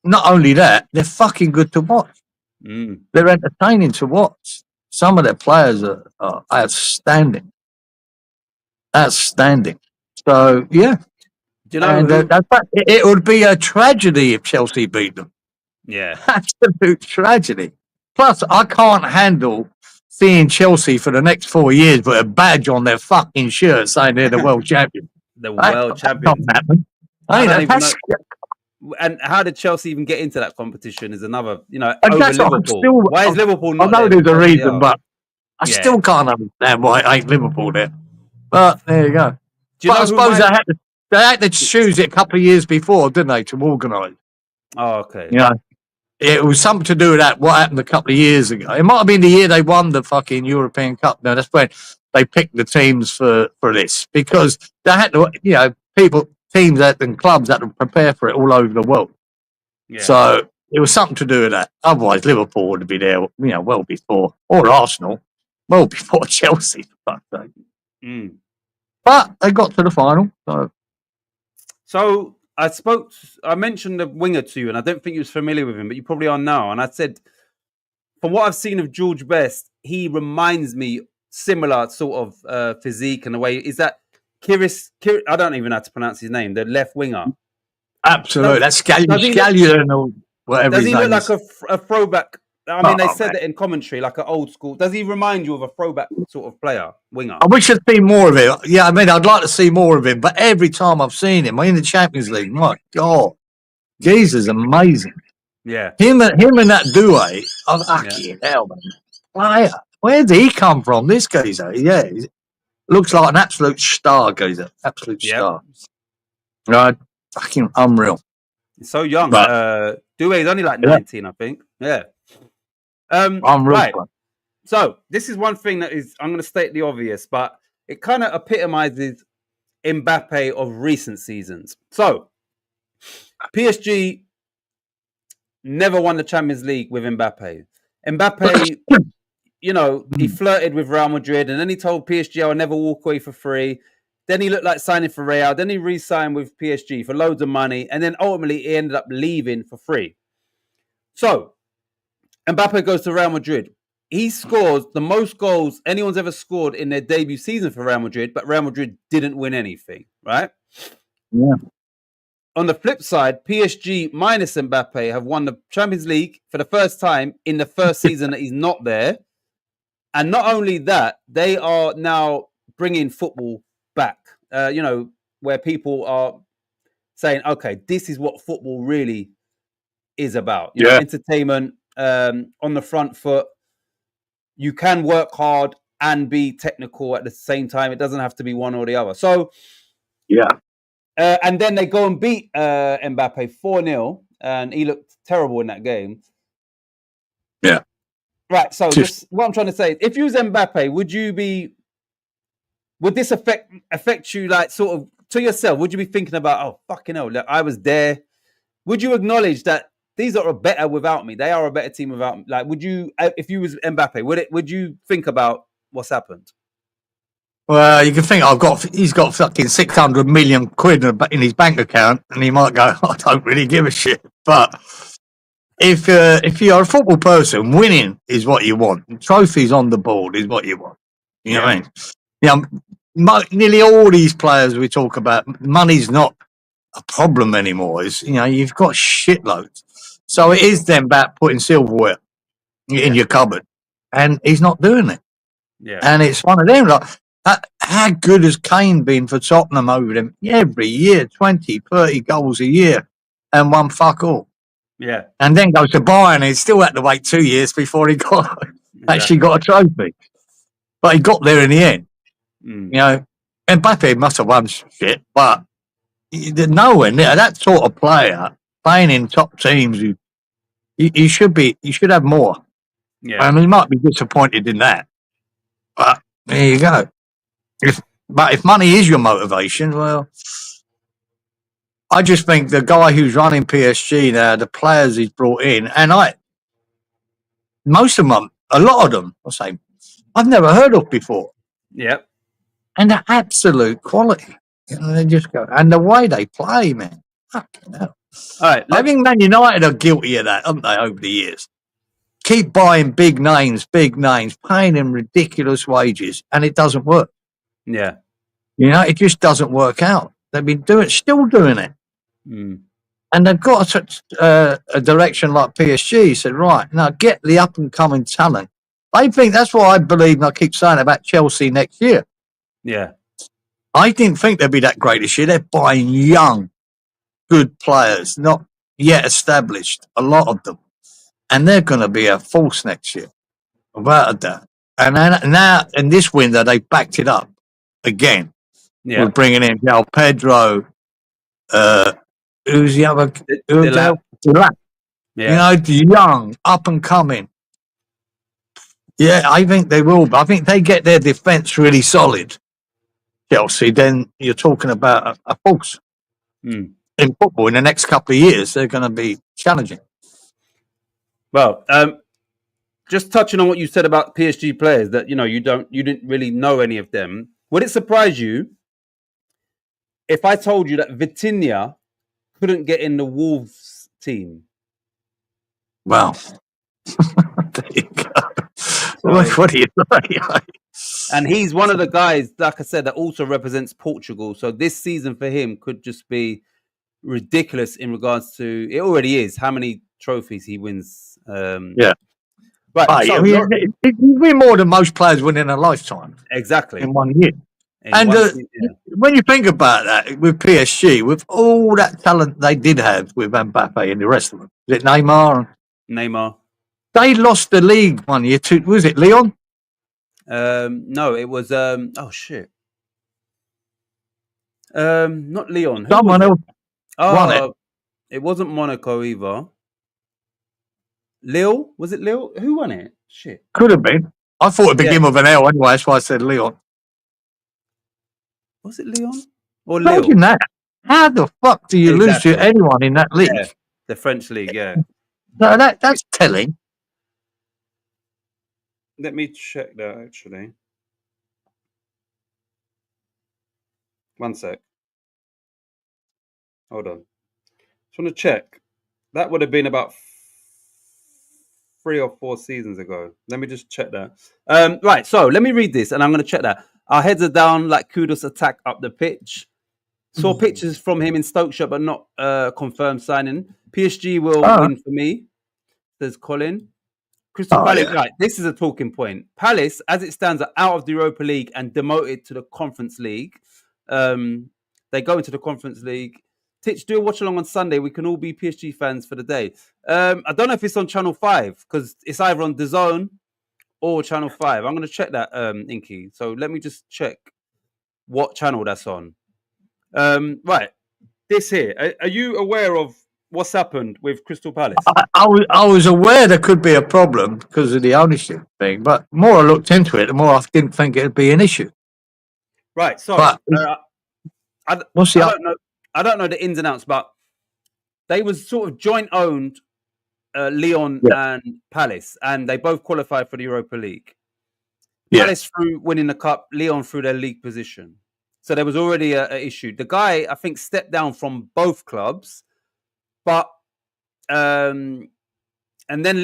B: not only that, they're fucking good to watch. They're entertaining to watch. Some of their players are outstanding. So yeah, it would be a tragedy if Chelsea beat them.
A: Yeah,
B: absolute tragedy. Plus, I can't handle seeing Chelsea for the next 4 years with a badge on their fucking shirt saying they're the world champion.
A: The world champion. And how did Chelsea even get into that competition is another, over Liverpool. Why is Liverpool not
B: I know there's a reason, but I still can't understand why it ain't Liverpool there. But there you go. But I suppose they had to choose it a couple of years before, didn't they, to organise?
A: Oh, okay.
B: It was something to do with that, what happened a couple of years ago. It might have been the year they won the fucking European Cup. Now, that's when they picked the teams for this, because they had to, teams and clubs had to prepare for it all over the world. Yeah. So it was something to do with that. Otherwise, Liverpool would have been there, well before, or Arsenal, well before Chelsea, for fuck's sake. But they got to the final.
A: So I mentioned the winger to you, and I don't think you was familiar with him, but you probably are now. And I said, from what I've seen of George Best, he reminds me similar sort of physique and the way. Is that Kiris? I don't even know how to pronounce his name. The left winger.
B: Absolutely, that's Scallion or whatever.
A: Does he look like a throwback I mean, they said that in commentary, like an old school. Does he remind you of a throwback sort of player, winger?
B: I wish I'd seen more of it. Yeah, I mean, I'd like to see more of him. But every time I've seen him in the Champions League, my God, Jesus, amazing.
A: Yeah.
B: Him and that duo, fucking hell, man. Player. Where did he come from, this geezer? Yeah, he looks like an absolute star, geezer. Absolute star. Right, fucking unreal.
A: He's so young.
B: But,
A: Doué's only like 19, I think. Yeah.
B: Unreal.
A: Right. So this is one thing that is, I'm going to state the obvious, but it kind of epitomizes Mbappe of recent seasons. So PSG never won the Champions League with Mbappe. Mbappe, you know, he flirted with Real Madrid and then he told PSG, I'll never walk away for free. Then he looked like signing for Real. Then he re-signed with PSG for loads of money. And then ultimately he ended up leaving for free. So Mbappe goes to Real Madrid. He scores the most goals anyone's ever scored in their debut season for Real Madrid, but Real Madrid didn't win anything, right?
B: Yeah.
A: On the flip side, PSG minus Mbappe have won the Champions League for the first time in the first season that he's not there. And not only that, they are now bringing football back, you know, where people are saying, okay, this is what football really is about. You know, entertainment, on the front foot. You can work hard and be technical at the same time. It doesn't have to be one or the other. So, and then they go and beat Mbappe 4-0, and he looked terrible in that game.
B: Yeah.
A: Right. So, just what I'm trying to say, if you was Mbappe, would this affect you, like, sort of to yourself? Would you be thinking about, oh, fucking hell, look, I was there? Would you acknowledge that these are better without me? They are a better team without me. Like, would you, if you was Mbappe, would you think about what's happened?
B: Well, you can think he's got fucking 600 million quid in his bank account, and he might go, I don't really give a shit. But if you're a football person, winning is what you want. Trophies on the board is what you want. You know what I mean? Yeah, nearly all these players we talk about, money's not a problem anymore. Is, you know, you've got shitloads. So it is then about putting silverware in your cupboard, and he's not doing it.
A: Yeah,
B: and it's one of them. Like, how good has Kane been for Tottenham over them every year? 20, 30 goals a year, and won fuck all.
A: Yeah,
B: and then goes to Bayern, and he still had to wait 2 years before he actually got a trophy. But he got there in the end. You know, Mbappe must have won shit, but nowhere near that sort of player playing in top teams. You should have more.
A: Yeah,
B: I mean, he might be disappointed in that, but there you go. If money is your motivation, well, I just think the guy who's running PSG now, the players he's brought in, and most of them, a lot of them, I'll say, I've never heard of before.
A: Yep.
B: And they're absolute quality. And they just go, and the way they play, man. Fucking hell.
A: All right.
B: I think Man United are guilty of that, haven't they, over the years? Keep buying big names, paying them ridiculous wages, and it doesn't work.
A: Yeah.
B: You know, it just doesn't work out. They've been still doing it. And they've got a direction like PSG said, right, now get the up-and-coming talent. I think that's what I believe, and I keep saying about Chelsea next year.
A: Yeah.
B: I didn't think they'd be that great this year. They're buying young, good players, not yet established, a lot of them. And they're going to be a force next year, without a doubt. And now, in this window, they backed it up again.
A: Yeah.
B: We're bringing in João Pedro. Who's the other?
A: Delap.
B: Yeah. You know, young, up and coming. Yeah, I think they will. I think they get their defence really solid, Chelsea, then you're talking about a force in football in the next couple of years. They're going to be challenging.
A: Well, just touching on what you said about PSG players, that you didn't really know any of them. Would it surprise you if I told you that Vitinha couldn't get in the Wolves team?
B: Well, there you go. What do you say?
A: And he's one of the guys, like I said, that also represents Portugal. So this season for him could just be ridiculous in regards to, it already is, how many trophies he wins.
B: Yeah.
A: Right.
B: Hey,
A: So
B: I mean, we're more than most players win in a lifetime.
A: exactly
B: In 1 year.
A: in one season,
B: When you think about that, with PSG, with all that talent they did have with Mbappe and the rest of them, is it Neymar?
A: Neymar.
B: They lost the league 1 year to, was it Lyon?
A: No, it was oh shit. Not Leon. Who
B: Someone
A: was it?
B: else won it.
A: It wasn't Monaco either. Lille? Was it Lille? Who won it? Shit.
B: Could have been. I thought it began with an L anyway, that's why I said Lyon.
A: Was it Leon or Lille?
B: Imagine that. How the fuck do you lose to anyone in that league?
A: Yeah, the French league, yeah.
B: No, that's telling.
A: Let me check that actually. One sec. Hold on. Just want to check. That would have been about 3 or 4 seasons ago. Let me just check that. Right, so let me read this and I'm going to check that. Our heads are down like Kudus attack up the pitch. Saw pictures from him in Stoke shop, but not confirmed signing. PSG will win for me, says Colin. Crystal Palace, right, this is a talking point. Palace, as it stands, are out of the Europa League and demoted to the Conference League. They go into the Conference League. Titch, do a watch along on Sunday. We can all be PSG fans for the day. I don't know if it's on Channel 5 because it's either on DAZN or Channel 5. I'm going to check that, Inky. So let me just check what channel that's on. Right, this here. Are you aware of what's happened with Crystal Palace?
B: I was aware there could be a problem because of the ownership thing, but the more I looked into it, the more I didn't think it'd be an issue.
A: Right, so I don't know the ins and outs, but they was sort of joint owned, Lyon and Palace, and they both qualified for the Europa League. Palace through winning the cup, Lyon through their league position. So there was already an issue. The guy, I think, stepped down from both clubs, but and then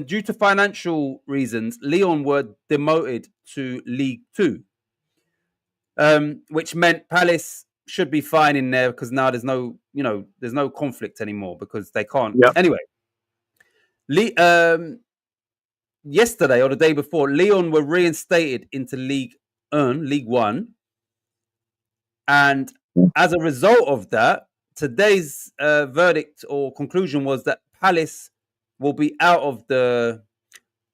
A: due to financial reasons, Lyon were demoted to League 2, which meant Palace should be fine in there because now there's no conflict anymore because they can't. Yep. Anyway, yesterday or the day before, Lyon were reinstated into League 1. And as a result of that, today's verdict or conclusion was that Palace will be out of the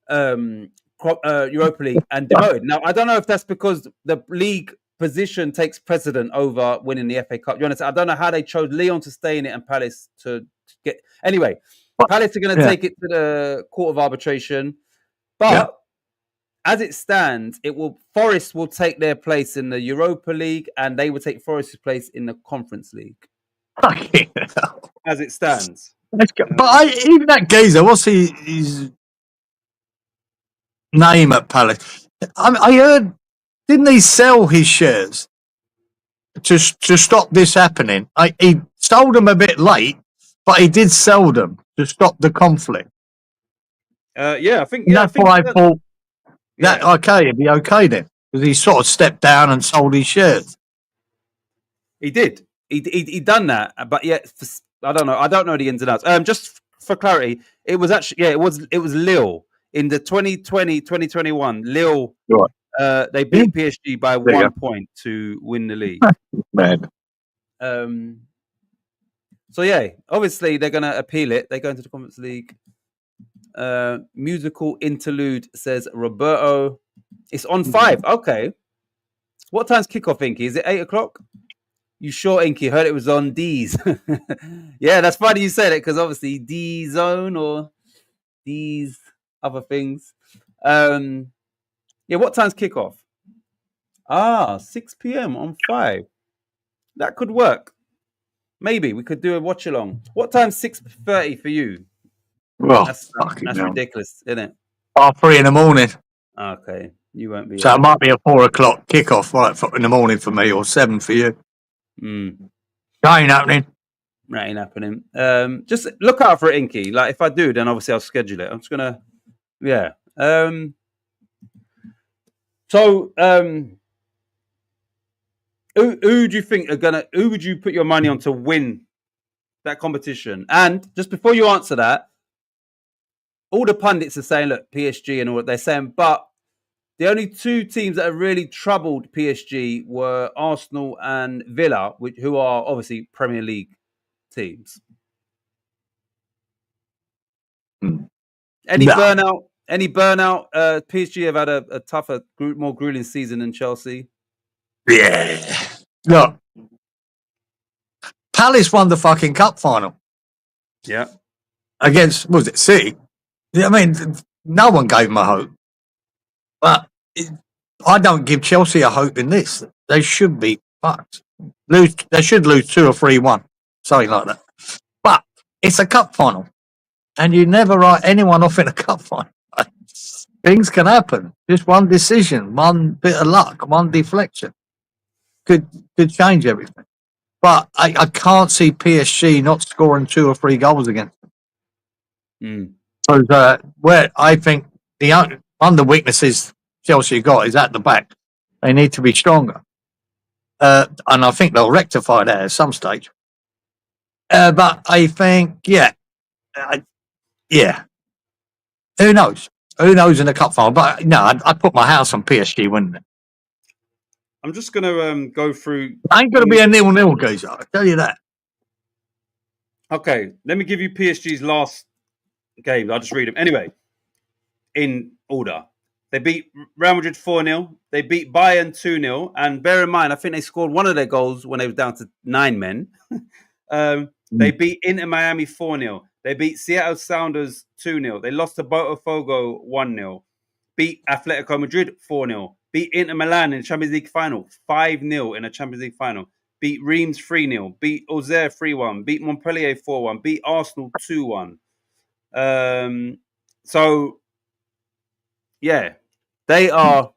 A: Europa League and demoted. Now, I don't know if that's because the league position takes precedent over winning the FA Cup. You understand? I don't know how they chose Lyon to stay in it and Palace to get. Anyway, Palace are going to take it to the Court of Arbitration, but as it stands, Forest will take their place in the Europa League, and they will take Forest's place in the Conference League. As it stands.
B: Let's go. But even that geezer, what's his name at Palace? I heard, didn't he sell his shares to stop this happening? He sold them a bit late, but he did sell them to stop the conflict.
A: I think
B: that's why I thought that it'd be okay then, because he sort of stepped down and sold his shares.
A: He did. He done that, but I don't know. I don't know the ins and outs. Just for clarity, it was actually it was Lille in the 2020-2021. Lille, they beat PSG by 1 point to win the league.
B: Man.
A: So obviously they're gonna appeal it. They go into the Conference League. Musical interlude, says Roberto. It's on 5. Okay. What time's kickoff, Inky? Is it 8 o'clock? You sure, Inky? Heard it was on D's. Yeah, that's funny you said it because obviously D zone or these other things. What time's kickoff? 6 p.m. on 5. That could work. Maybe we could do a watch along. What time's 6:30 for you?
B: Well,
A: that's ridiculous, isn't it?
B: 3 in the morning.
A: Okay, you won't be.
B: So it might be a 4 o'clock kickoff, right, in the morning for me, or 7 for you. That ain't happening.
A: That ain't happening. Just look out for it, Inky. Like if I do, then obviously I'll schedule it. I'm just gonna, So, who do you think are gonna? Who would you put your money on to win that competition? And just before you answer that, all the pundits are saying, look, PSG and all that they're saying, but the only two teams that have really troubled PSG were Arsenal and Villa, who are obviously Premier League teams. Any burnout? Any burnout? PSG have had a tougher, more grueling season than Chelsea.
B: Yeah. Look, Palace won the fucking cup final.
A: Yeah.
B: Against, what was it, City? I mean, no one gave them a hope. But I don't give Chelsea a hope in this. They should be fucked. They should lose 2 or 3-1, something like that. But it's a cup final, and you never write anyone off in a cup final. Things can happen. Just one decision, one bit of luck, one deflection could change everything. But I can't see PSG not scoring 2 or 3 goals against them. So where I think one of the weaknesses Chelsea got is at the back. They need to be stronger. And I think they'll rectify that at some stage. But I think, yeah. Who knows? Who knows in the cup final? But no, I'd put my house on PSG, wouldn't it?
A: I'm just going to go through.
B: Ain't going to be a 0-0, guys. I'll tell you that.
A: Okay, let me give you PSG's last games. I'll just read them. Anyway, in order. They beat Real Madrid 4-0. They beat Bayern 2-0. And bear in mind, I think they scored one of their goals when they were down to 9 men. They beat Inter Miami 4-0. They beat Seattle Sounders 2-0. They lost to Botafogo 1-0. Beat Atletico Madrid 4-0. Beat Inter Milan in the Champions League final 5-0 in a Champions League final. Beat Reims 3-0. Beat Auxerre 3-1. Beat Montpellier 4-1. Beat Arsenal 2-1. So, yeah, they are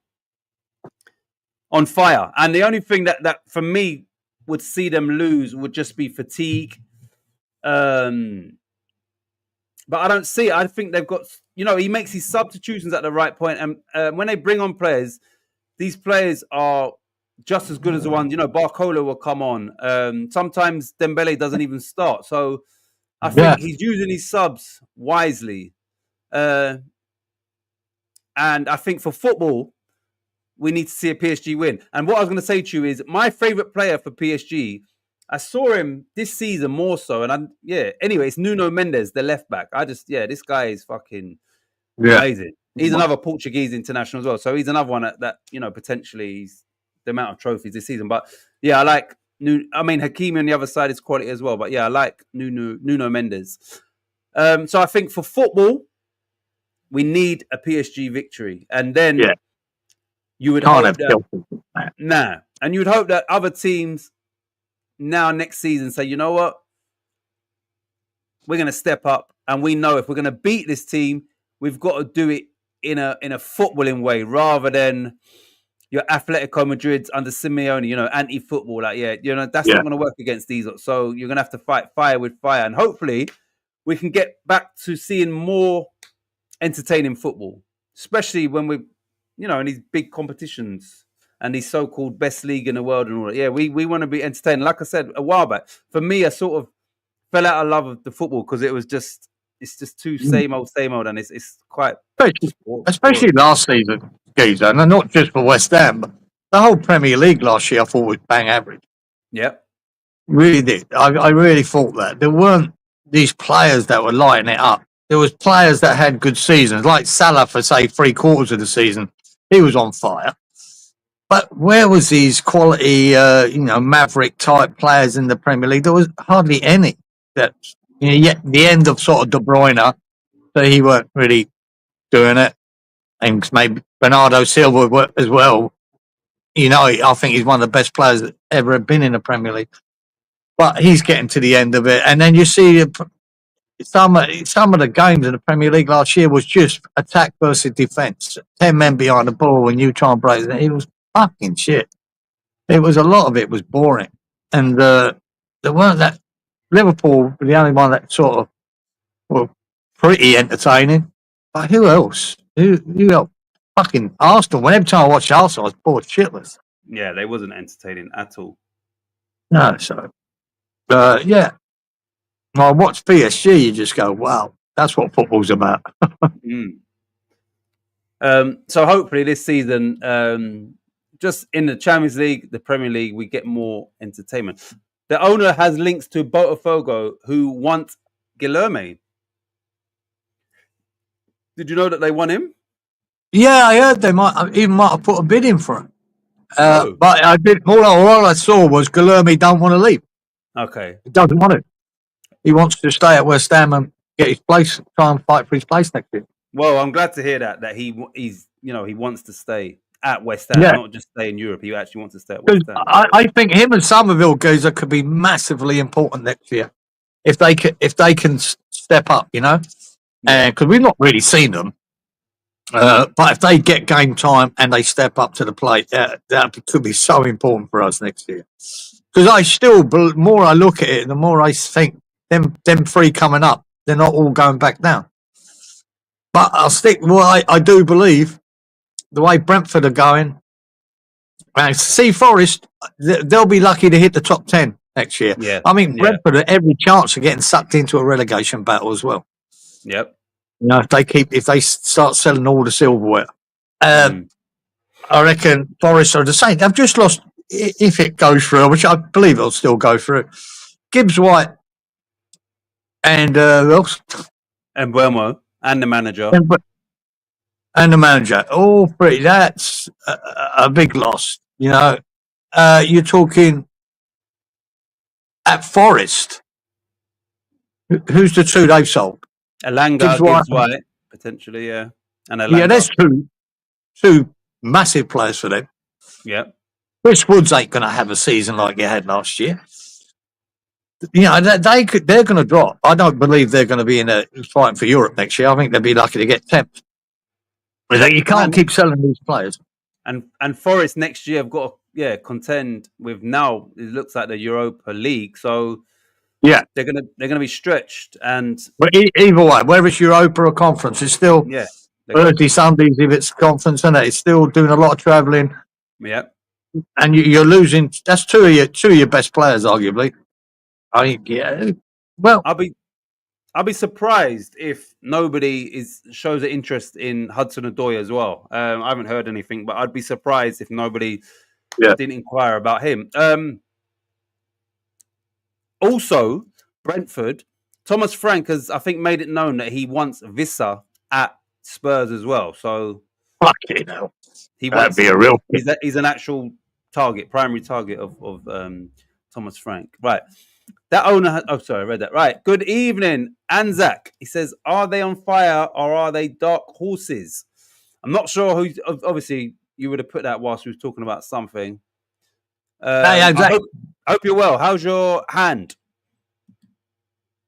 A: on fire. And the only thing that for me would see them lose would just be fatigue. But I don't see it. I think they've got, he makes his substitutions at the right point. And when they bring on players, these players are just as good as the ones, Barcola will come on. Sometimes Dembele doesn't even start. So I think he's using his subs wisely. And I think for football, we need to see a PSG win. And what I was going to say to you is my favorite player for PSG, I saw him this season more so. And anyway, it's Nuno Mendes, the left back. This guy is fucking amazing. He's another Portuguese international as well. So he's another one that potentially he's the amount of trophies this season. But yeah, I like Hakimi on the other side is quality as well. But yeah, I like Nuno Mendes. So I think for football, we need a PSG victory. And then you would hope that, and you would hope that other teams now next season say, you know what? We're going to step up, and we know if we're going to beat this team, we've got to do it in a footballing way rather than your Atletico Madrid's under Simeone, anti-football. That's not going to work against these. So you're going to have to fight fire with fire, and hopefully we can get back to seeing more entertaining football, especially when we're, in these big competitions and these so-called best league in the world and all that. Yeah, we want to be entertaining. Like I said a while back, for me, I sort of fell out of love of the football because it's just too same old, and it's quite...
B: Especially last season, Geezer, and not just for West Ham, but the whole Premier League last year I thought was bang average.
A: Yeah.
B: Really did. I really thought that. There weren't these players that were lighting it up. There was players that had good seasons, like Salah for, say, 3/4 of the season. He was on fire. But where was these quality, maverick-type players in the Premier League? There was hardly any. That the end of sort of De Bruyne, so he weren't really doing it. And maybe Bernardo Silva as well. I think he's one of the best players that ever been in the Premier League. But he's getting to the end of it. And then you see some of the games in the Premier League last year was just attack versus defence. 10 men behind the ball and you try and break it. It was fucking shit. A lot of it was boring. And there weren't that. Liverpool were the only one that sort of were pretty entertaining. But who else? Who else? Fucking Arsenal. Every time I watched Arsenal, I was bored shitless.
A: Yeah, they wasn't entertaining at all.
B: No, so... When I watch PSG, you just go, wow. That's what football's about.
A: So hopefully this season, just in the Champions League, the Premier League, we get more entertainment. The owner has links to Botafogo, who want Guilherme. Did you know that they want him?
B: Yeah, I heard they might have put a bid in for him.
A: Oh.
B: But I did. All I saw was Guilherme don't want to leave.
A: Okay.
B: He doesn't want it. He wants to stay at West Ham and get his place, try and fight for his place next year.
A: Well, I'm glad to hear that he's he wants to stay at West Ham, not just stay in Europe. He actually wants to stay at West Ham.
B: I think him and Somerville Geezer could be massively important next year if they can step up, because we've not really seen them. But if they get game time and they step up to the plate, that could be so important for us next year. Because the more I look at it, the more I think them three coming up, they're not all going back down. But I'll stick. Well, I do believe the way Brentford are going, and see Forest, they'll be lucky to hit the top 10 next year.
A: Yeah,
B: I mean Brentford have every chance of getting sucked into a relegation battle as well.
A: Yep.
B: If they start selling all the silverware, I reckon Forest are the same. They've just lost, if it goes through, which I believe it'll still go through. Gibbs White and who else?
A: And Buemo and the manager.
B: And the manager. All three. That's a big loss. You're talking at Forest. Who's the two they've sold?
A: Elanga, Gibbs White, potentially, yeah. And Elanga.
B: Yeah, there's two massive players for them.
A: Yeah.
B: Chris Woods ain't going to have a season like he had last year. They're going to drop. I don't believe they're going to be in a fighting for Europe next year. I think they'll be lucky to get 10th. You can't keep selling these players.
A: And Forest next year have got to contend with, now it looks like the Europa League. So they're gonna be stretched.
B: But either way, whether it's Europa or conference, it's still Thursday, Sundays if it's conference, and it's still doing a lot of travelling.
A: Yeah.
B: And you're losing. That's two of your best players, arguably. Well,
A: I'll be surprised if nobody shows an interest in Hudson-Odoi as well. I haven't heard anything, but I'd be surprised if nobody didn't inquire about him. Also, Brentford, Thomas Frank has, I think, made it known that he wants Vissa at Spurs as well. So,
B: fucking hell,
A: that'd
B: be a real.
A: He's an actual primary target of Thomas Frank. Right. That owner I read that. Right. Good evening, Anzac. He says, are they on fire or are they dark horses? I'm not sure who. Obviously, you would have put that whilst we were talking about something. I hope you're well. How's your hand?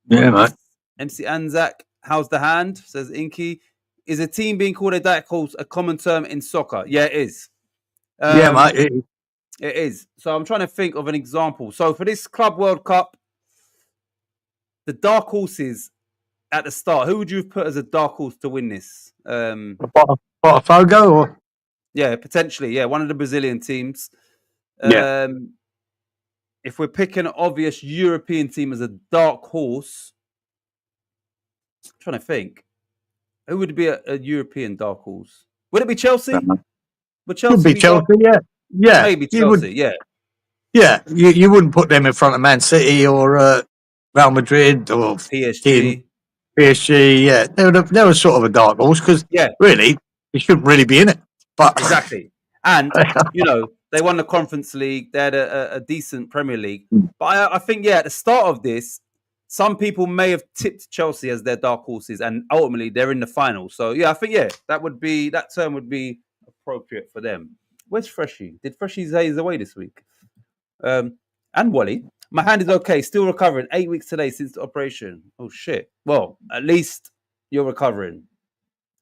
B: Yeah, mate.
A: MC Anzac, how's the hand? Says Inky. Is a team being called a dark horse a common term in soccer? Yeah, it is.
B: Yeah, mate.
A: It is. So I'm trying to think of an example. So for this Club World Cup, the dark horses at the start, who would you have put as a dark horse to win this?
B: Botafogo or?
A: Yeah, potentially. Yeah, one of the Brazilian teams. If we're picking an obvious European team as a dark horse, I'm trying to think. Who would be a European dark horse? Would it be Chelsea? Would Chelsea
B: be Chelsea, yeah.
A: Maybe Chelsea,
B: Yeah, you wouldn't put them in front of Man City or Real Madrid or
A: PSG.
B: Yeah. They were sort of a dark horse because really, you shouldn't really be in it. But
A: exactly. And, they won the Conference League. They had a decent Premier League. But I think, at the start of this, some people may have tipped Chelsea as their dark horses, and ultimately they're in the final. So, I think, that term would be appropriate for them. Where's Freshie? Did Freshie say he's away this week? And Wally, my hand is okay, still recovering. 8 weeks today since the operation. Oh, shit. Well, at least you're recovering.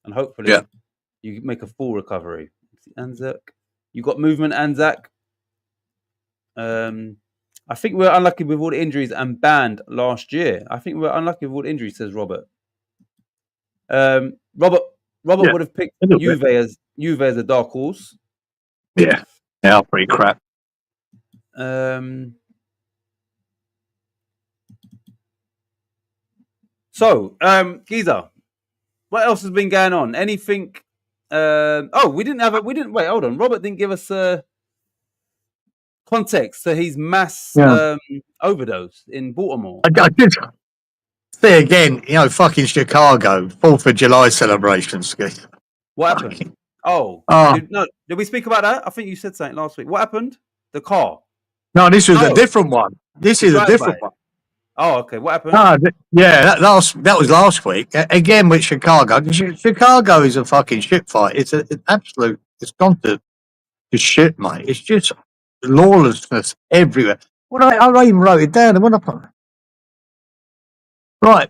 A: And hopefully you make a full recovery. Anzac. You got movement, Anzac. I think we're unlucky with all the injuries and banned last year. I think we're unlucky with all the injuries, says Robert. Robert would have picked Juve as a dark horse.
B: Yeah, they are pretty crap.
A: So, Giza, what else has been going on? Anything? We didn't wait. Hold on, Robert didn't give us context to his mass overdose in Baltimore.
B: I did say again, fucking Chicago, 4th of July celebrations.
A: What happened? Did we speak about that? I think you said something last week. What happened? The car.
B: No, this was a different one. This is a different one.
A: Oh, okay. What happened?
B: That was last week. Again with Chicago. Chicago is a fucking shit fight. It's an absolute. It's gone to shit, mate. It's just lawlessness everywhere. I even wrote it down. Right,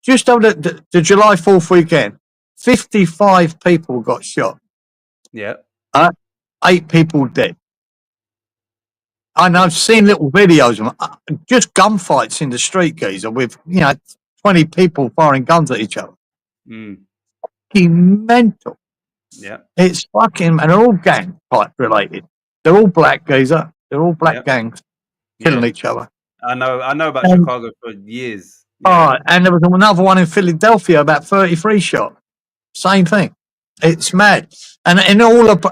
B: just over the July 4th weekend, 55 people got shot.
A: Yeah.
B: 8 people dead. And I've seen little videos of just gunfights in the street, geezer, with 20 people firing guns at each other. Fucking mental.
A: Yeah,
B: it's fucking, and they're all gang fight related. They're all black, geezer. They're all black gangs killing each other.
A: I know about Chicago for years.
B: And there was another one in Philadelphia, about 33 shot. Same thing. It's mad. And in all of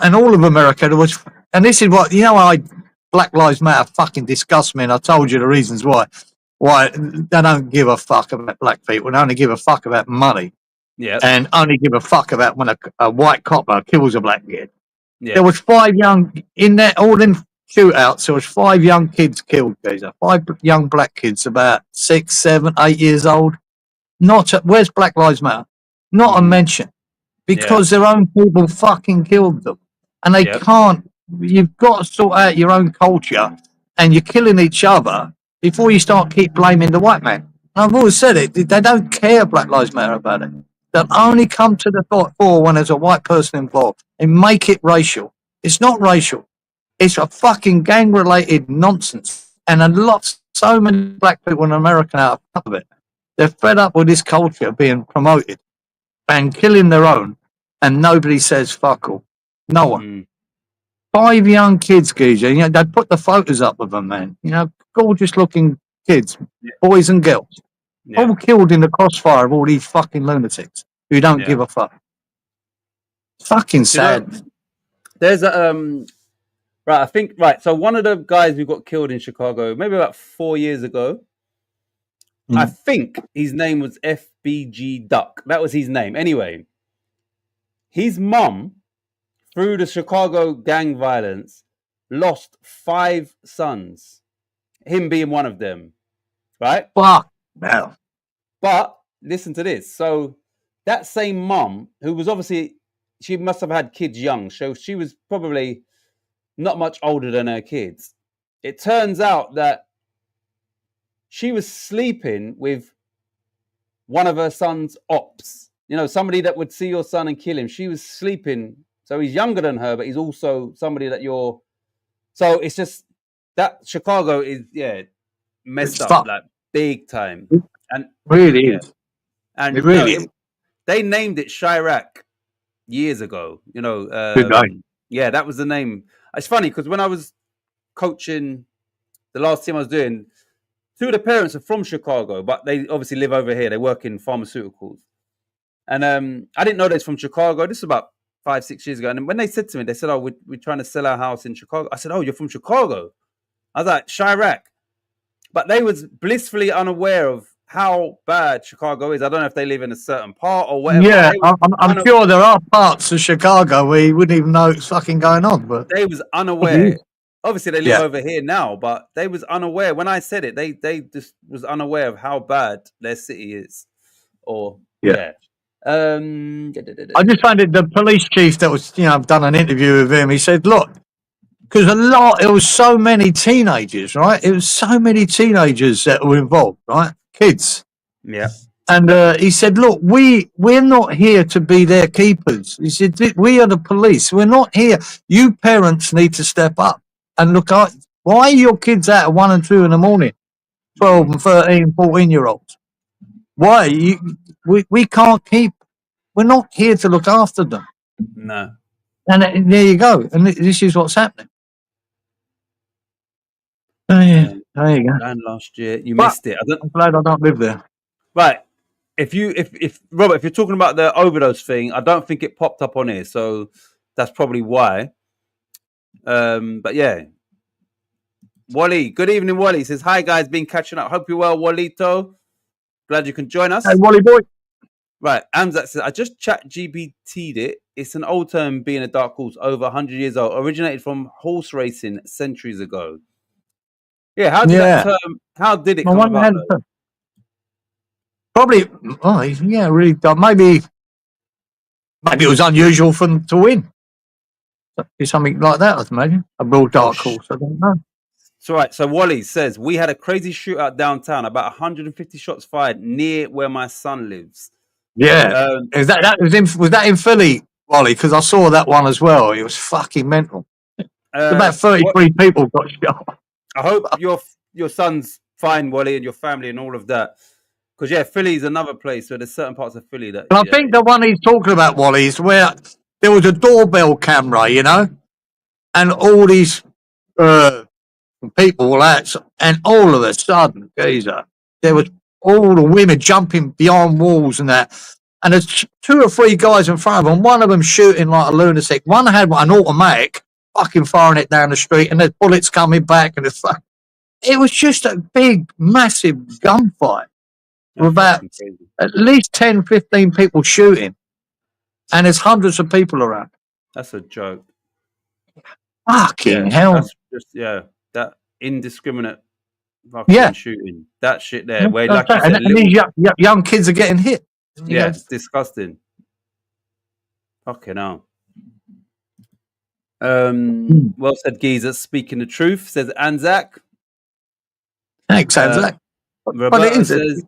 B: America, there was, and this is what Black Lives Matter fucking disgusts me, and I told you the reasons why. Why they don't give a fuck about black people. They only give a fuck about money.
A: Yeah.
B: And only give a fuck about when a white copper kills a black kid.
A: Yeah.
B: There was 5 young in there, all in shootouts. There was 5 young kids killed. Geezer. 5 young black kids, about 6, 7, 8 years old. Where's Black Lives Matter? Not a mention, because their own people fucking killed them, and they can't. You've got to sort out your own culture, and you're killing each other before you keep blaming the white man. And I've always said it. They don't care Black Lives Matter about it. They'll only come to the fore when there's a white person involved and make it racial. It's not racial. It's a fucking gang-related nonsense. And so many black people in America are fed up of it. They're fed up with this culture being promoted and killing their own, and nobody says fuck all. No one. 5 young kids, geezer. They put the photos up of them, man. Gorgeous-looking kids, boys and girls. All killed in the crossfire of all these fucking lunatics who don't give a fuck. Fucking sad.
A: There's a so one of the guys who got killed in Chicago maybe about 4 years ago, I think his name was FBG Duck. That was his name. Anyway, his mum, through the Chicago gang violence, lost 5 sons, him being one of them, right?
B: Fuck. No.
A: But listen to this. So that same mum, who was obviously, she must have had kids young, so she was probably not much older than her kids. It turns out that she was sleeping with one of her son's ops. Somebody that would see your son and kill him. She was sleeping. So he's younger than her, but he's also somebody that you're. So it's just that Chicago is, messed up, like big time. And
B: really is.
A: And
B: it really is.
A: They named it Chirac years ago. That was the name. It's funny because when I was coaching the last team I was doing, 2 of the parents are from Chicago, but they obviously live over here. They work in pharmaceuticals. And I didn't know they was from Chicago. This was about 5, 6 years ago. And when they said to me, they said, we're trying to sell our house in Chicago. I said, oh, you're from Chicago? I was like, Chirac. But they was blissfully unaware of how bad Chicago is. I don't know if they live in a certain part or whatever.
B: Yeah, I'm sure there are parts of Chicago where you wouldn't even know it's fucking going on. But
A: they was unaware. Obviously, they live over here now, but they was unaware. When I said it, they just was unaware of how bad their city is. I
B: just found it, the police chief that was, I've done an interview with him. He said, look, because it was so many teenagers, right? It was so many teenagers that were involved, right? Kids.
A: Yeah.
B: And he said, look, we're not here to be their keepers. He said, we are the police. We're not here. You parents need to step up and look at, why are your kids out at 1 and 2 in the morning? 12 and 13, 14-year-olds. Why? We can't keep, we're not here to look after them.
A: No.
B: And there you go. And this is what's happening. Oh, yeah. There you go.
A: And last year, you missed it.
B: I'm glad I don't live there.
A: Right. if Robert, if you're talking about the overdose thing, I don't think it popped up on here, so that's probably why. But yeah, Wally, good evening, Wally. Says hi guys, been catching up. Hope you're well, Walito. Glad you can join us.
B: Hey, Wally boy.
A: Right, Amzat says I just chat GBT'd it. It's an old term, being a dark horse, over 100 years old, originated from horse racing centuries ago. Yeah, how did that term? How did it come about?
B: Probably, really. Maybe it was unusual for them to win. Something like that, I'd imagine. A real dark horse. I don't know.
A: So right, so Wally says we had a crazy shootout downtown, about 150 shots fired near where my son lives.
B: Yeah, was that in Philly, Wally? Because I saw that one as well. It was fucking mental. About 33 people got shot.
A: I hope your son's fine, Wally, and your family and all of that. Because yeah, Philly's another place where there's certain parts of Philly that.
B: And I think the one he's talking about, Wally, is where there was a doorbell camera, you know, and all these people were out, and all of a sudden, geezer, there was all the women jumping beyond walls and that. And there's 2 or 3 guys in front of them, one of them shooting like a lunatic. One had an automatic, fucking firing it down the street, and there's bullets coming back. And it was just a big, massive gunfight with about at least 10, 15 people shooting. And there's hundreds of people around.
A: That's a joke.
B: Fucking hell.
A: That's just, that indiscriminate fucking shooting. That shit there. Where, like you said,
B: and these young kids are getting hit.
A: Yeah, it's disgusting. Fucking hell. Well said, Geezer. Speaking the truth, says Anzac.
B: Thanks, Anzac. But it is. Says,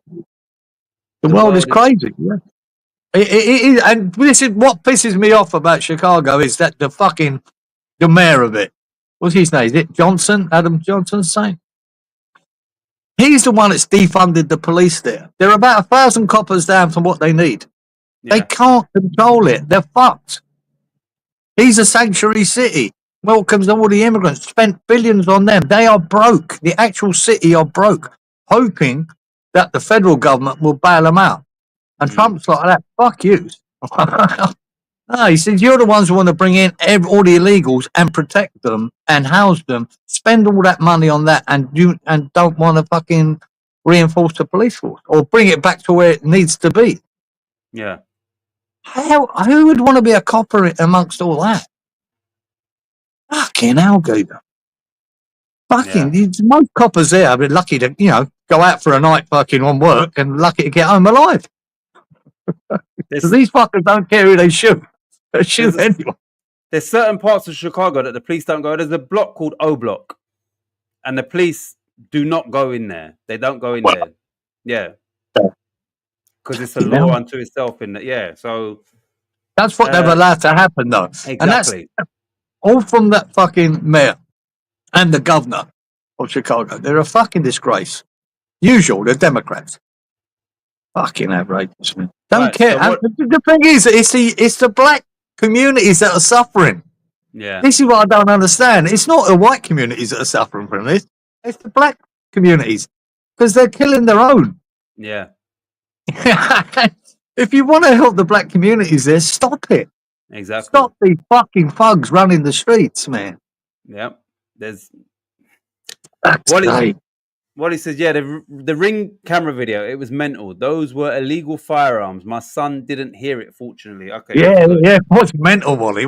B: the world is crazy. Yeah. It is, and this is what pisses me off about Chicago is that the mayor of it. What's his name? Is it Johnson? Adam Johnson's saying. He's the one that's defunded the police there. There are about 1,000 coppers down from what they need. Yeah. They can't control it. They're fucked. He's a sanctuary city. Welcomes all the immigrants. Spent billions on them. They are broke. The actual city are broke. Hoping that the federal government will bail them out. And Trump's like that. Fuck you. No, he says, you're the ones who want to bring in all the illegals and protect them and house them, spend all that money on that, and don't want to fucking reinforce the police force or bring it back to where it needs to be.
A: Yeah.
B: Who would want to be a copper amongst all that? Fucking hell, Goober. Fucking, most coppers there have been lucky to, go out for a night fucking on work and lucky to get home alive. Because these fuckers don't care who they shoot. They shoot anyone.
A: There's certain parts of Chicago that the police don't go. There's a block called O Block. And the police do not go in there. They don't go in there. Yeah. Because it's a law unto itself in that. Yeah. So
B: that's what they've allowed to happen, though.
A: Exactly.
B: And that's all from that fucking mayor and the governor of Chicago. They're a fucking disgrace. Usual, they're Democrats. Fucking outrageous, man. Don't care. So the thing is, it's the black communities that are suffering.
A: Yeah.
B: This is what I don't understand. It's not the white communities that are suffering from this. It's the black communities because they're killing their own.
A: Yeah.
B: If you want to help the black communities there, stop it.
A: Exactly.
B: Stop these fucking thugs running the streets, man.
A: Yep. There's. Wally says, the Ring camera video, it was mental. Those were illegal firearms. My son didn't hear it, fortunately. Okay.
B: Yeah. What's mental, Wally?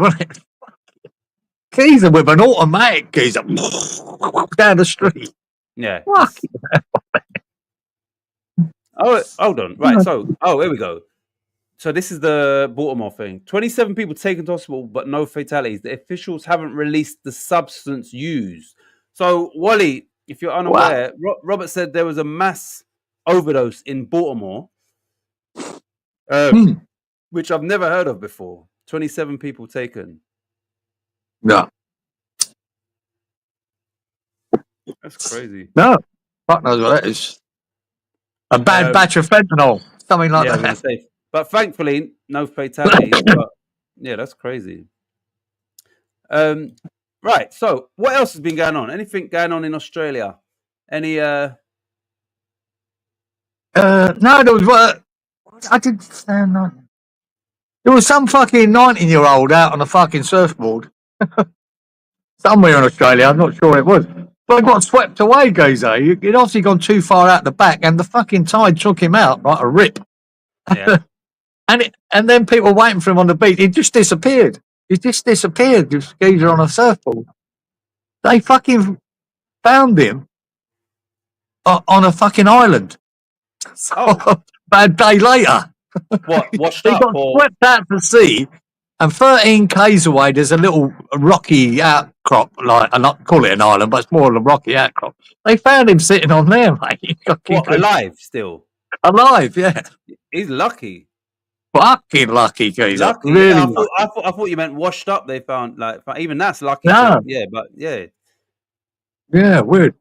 B: Geezer with an automatic geezer down the street.
A: Yeah. Oh, hold on. Right. So, here we go. So this is the Baltimore thing. 27 people taken to hospital, but no fatalities. The officials haven't released the substance used. So, Wally, if you're unaware, Robert said there was a mass overdose in Baltimore, which I've never heard of before. 27 people taken.
B: No.
A: That's crazy.
B: No. Fuck knows what that is. A bad batch of fentanyl. Something like that.
A: But thankfully, no fatalities. But, that's crazy. Right, so what else has been going on? Anything going on in Australia? Any
B: No, there was I didn't understand that. There was some fucking 19-year-old out on a fucking surfboard somewhere in Australia. I'm not sure it was. But it got swept away, Gazer. He'd obviously gone too far out the back, and the fucking tide took him out like a rip.
A: Yeah.
B: and then people were waiting for him on the beach. He just disappeared. He just disappeared. This geezer on a surfboard. They fucking found him on a fucking island.
A: Oh.
B: About a day later.
A: What, washed
B: He
A: up?
B: got swept out to sea, and 13 k's away, there's a little rocky outcrop, like I not call it an island, but it's more of a rocky outcrop. They found him sitting on there, mate.
A: What, alive still?
B: Alive, yeah.
A: He's lucky.
B: Fucking lucky, geezer.
A: Lucky.
B: Really
A: I
B: lucky.
A: thought you meant washed up. They found even that's lucky.
B: No.
A: Yeah, but yeah.
B: Yeah, weird.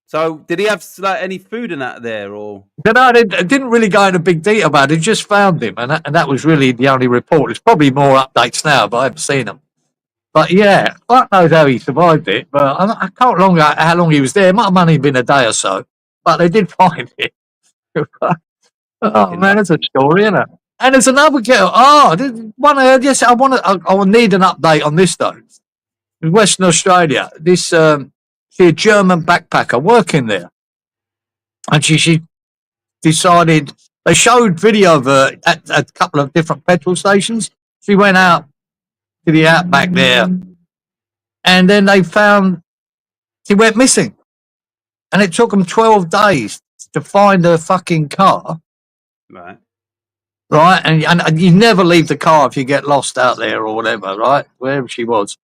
A: So did he have any food in that there or?
B: No, they didn't really go into big detail about it. They just found him, and that was really the only report. There's probably more updates now, but I haven't seen them. But yeah, fuck knows how he survived it. But I can't remember how long he was there. It might have only been a day or so, but they did find it. Oh man, that's a story, isn't it? And there's another girl. One I heard. Yes, I will need an update on this though. In Western Australia, this she's a German backpacker working there, and she decided. They showed video of her at a couple of different petrol stations. She went out to the outback there, and then they found she went missing, and it took them 12 days to find her fucking car.
A: Right.
B: Right, and you never leave the car if you get lost out there or whatever, right? Wherever she was.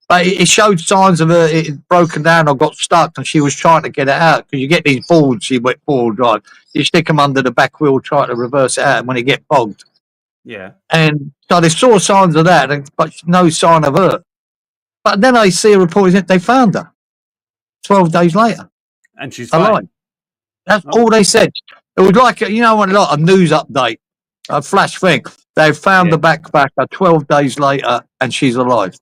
B: But it showed signs of her it had broken down or got stuck, and she was trying to get it out. Because you get these boards, she went four-wheel drive. You stick them under the back wheel, try to reverse it out, and when it get bogged.
A: Yeah.
B: And so they saw signs of that, but no sign of her. But then I see a report that they found her 12 days later.
A: And she's
B: alive.
A: fine.
B: That's all they said. It was like, a news update, a flash thing. They found the backpacker 12 days later, and she's alive.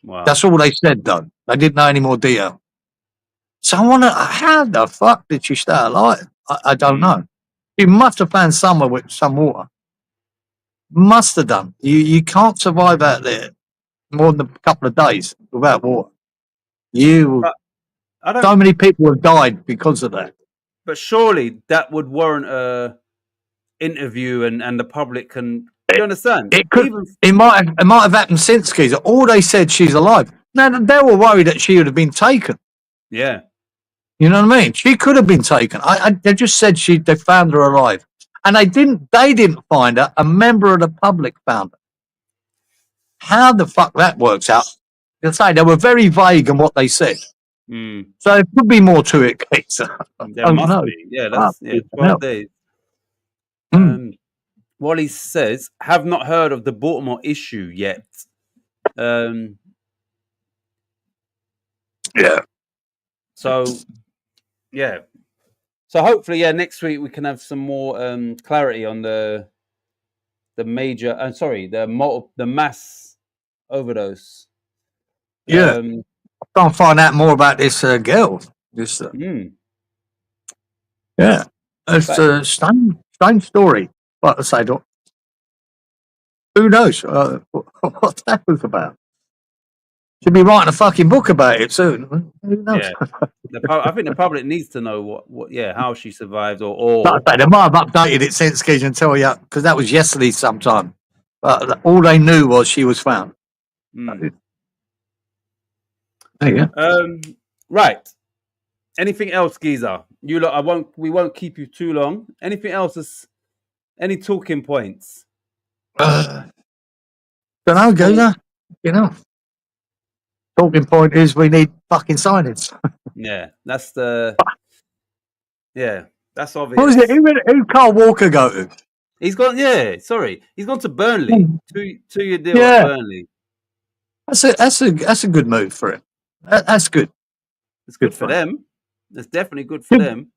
A: Wow.
B: That's all they said, though. They didn't know any more detail. So I wonder, how the fuck did she stay alive? I don't know. She must have found somewhere with some water. Must have done. You can't survive out there more than a couple of days without water. So many people have died because of that.
A: But surely that would warrant a interview and the public can. You understand?
B: It could. It might have happened since, Keys. All they said, she's alive. Now they were worried that she would have been taken.
A: Yeah.
B: You know what I mean? She could have been taken. They just said they found her alive, and they didn't find her. A member of the public found her. How the fuck that works out? They'll say they were very vague in what they said. So there could be more to it, Keys.
A: There must be. Yeah, that's 12 days. Wally says, have not heard of the Baltimore issue yet.
B: Yeah.
A: So, yeah. So hopefully, next week we can have some more clarity on the mass overdose.
B: Yeah. I'm trying to find out more about this girl. Yeah. It's a strange story. Like I say, who knows what that was about? Should be writing a fucking book about it soon. Who knows?
A: Yeah. I think the public needs to know how she survived, or
B: they might have updated it since, Keys, and tell you, because that was yesterday sometime. But all they knew was she was found. There you go.
A: Right. Anything else, Geezer? We won't keep you too long. Anything else? Any talking points?
B: Don't know, Geezer. Talking point is we need fucking signings.
A: Yeah, that's that's obvious.
B: What was it? Who Carl Walker go to?
A: He's gone. Yeah, sorry, he's gone to Burnley. 2-year deal at Burnley.
B: That's a good move for him. That's good.
A: It's good for them. It's definitely good for them.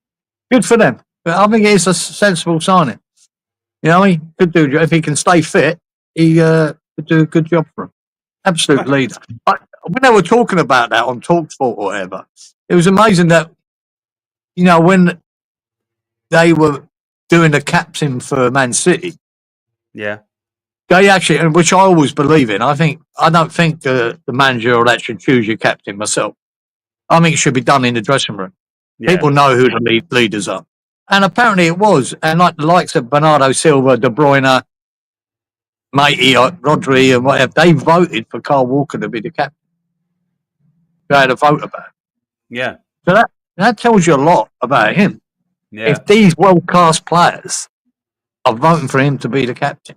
B: Good for them. But I think it's a sensible signing. You know, he could do if he can stay fit. He could do a good job for him. Absolute leader. When they were talking about that on TalkSport or whatever, it was amazing that when they were doing the captain for Man City.
A: Yeah.
B: They actually, and which I always believe in. I don't think the manager will actually choose your captain myself. I think it should be done in the dressing room.
A: Yeah.
B: People know who the leaders are. And apparently it was. And like the likes of Bernardo Silva, De Bruyne, Matey, Rodri, and whatever, they voted for Kyle Walker to be the captain. They had a vote about it.
A: Yeah.
B: So that tells you a lot about him.
A: Yeah.
B: If these world-class players are voting for him to be the captain,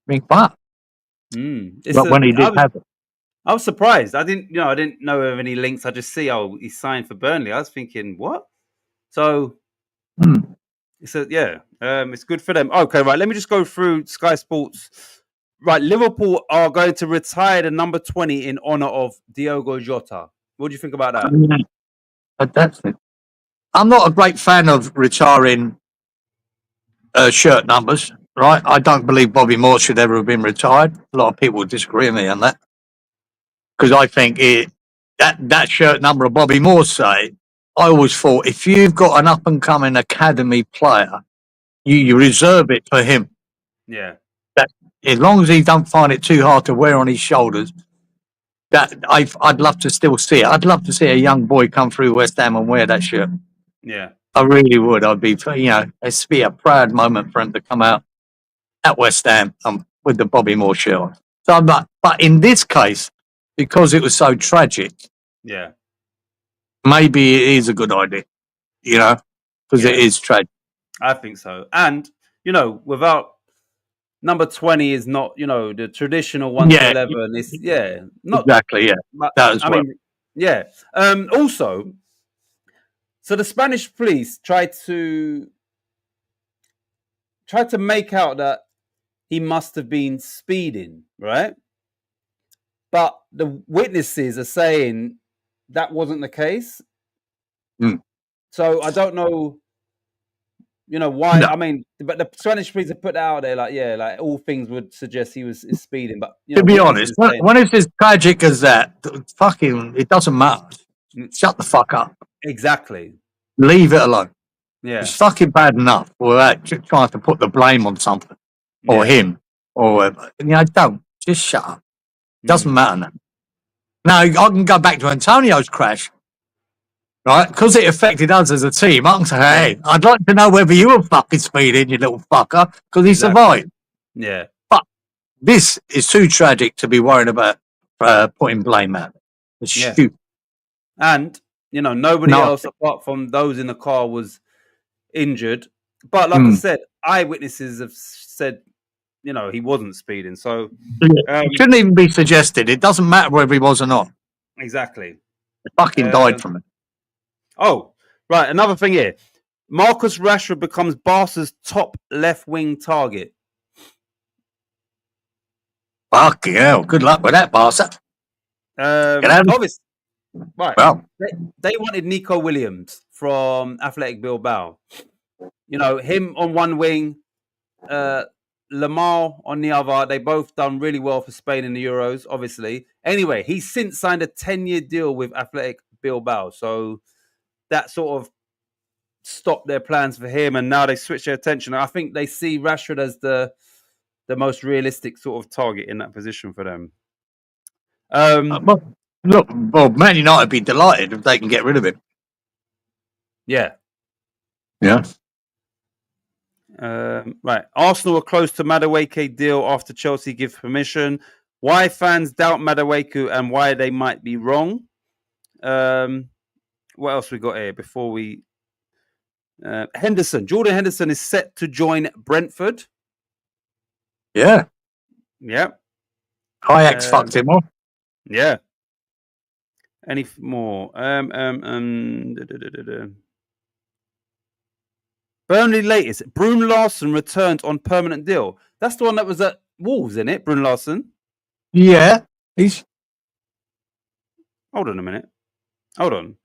B: I mean, but when he did have it.
A: I was surprised. I didn't know of any links. I just see, he signed for Burnley. I was thinking, what? So it's it's good for them. Okay, right. Let me just go through Sky Sports. Right, Liverpool are going to retire the number 20 in honor of Diogo Jota. What do you think about that?
B: But that's it. I'm not a great fan of retiring shirt numbers, right? I don't believe Bobby Moore should ever have been retired. A lot of people disagree with me on that because I think that shirt number of Bobby Moore's say. I always thought if you've got an up and coming academy player, you reserve it for him.
A: Yeah.
B: That as long as he don't find it too hard to wear on his shoulders. That I'd love to still see it. I'd love to see a young boy come through West Ham and wear that shirt.
A: Yeah.
B: I really would. I'd be, it'd be a proud moment for him to come out at West Ham with the Bobby Moore shirt on. So I'm like, but in this case, because it was so tragic,
A: yeah,
B: maybe it is a good idea, because it is tragic.
A: I think so. And, without number 20 is not, the traditional 1 to 11. It's, not
B: exactly, yeah.
A: But,
B: that as well.
A: mean, yeah. Also, so the Spanish police tried to make out that he must have been speeding, right? But the witnesses are saying that wasn't the case. So I don't know, why. No. I mean, but the Spanish police have put that out there, like all things would suggest he was speeding. But
B: to be honest, when it's as tragic as that, fucking, it doesn't matter. Shut the fuck up.
A: Exactly.
B: Leave it alone.
A: Yeah,
B: it's fucking bad enough without trying to put the blame on something or him or don't just shut up. Doesn't matter now. Now I can go back to Antonio's crash, right? Because it affected us as a team. I can say, hey, I'd like to know whether you were fucking speeding, you little fucker, because he survived.
A: Yeah,
B: but this is too tragic to be worried about putting blame out. It's stupid.
A: And nobody else apart from those in the car was injured, but like I said, eyewitnesses have said he wasn't speeding, so
B: it shouldn't even be suggested. It doesn't matter whether he was or not.
A: Exactly.
B: He fucking died from it.
A: Oh, right. Another thing here. Marcus Rashford becomes Barca's top left wing target.
B: Fucking hell. Good luck with that, Barca.
A: Obviously. Right.
B: Well,
A: they wanted Nico Williams from Athletic Bilbao. Him on one wing, Lamar on the other. They both done really well for Spain in the Euros, obviously. Anyway, he's since signed a 10-year deal with Athletic Bilbao. So that sort of stopped their plans for him, and now they switch their attention. I think they see Rashford as the most realistic sort of target in that position for them.
B: Look, Man United would be delighted if they can get rid of him.
A: Yeah.
B: Yeah.
A: Right. Arsenal are close to Madueke deal after Chelsea give permission. Why fans doubt Madueke and why they might be wrong. What else we got here before we... Jordan Henderson is set to join Brentford.
B: Yeah.
A: Yeah.
B: Ajax fucked him off.
A: Yeah. Any more? Burnley latest. Brune Larson returned on permanent deal. That's the one that was at Wolves, isn't it? Brune Larson.
B: Yeah.
A: Hold on a minute. Hold on.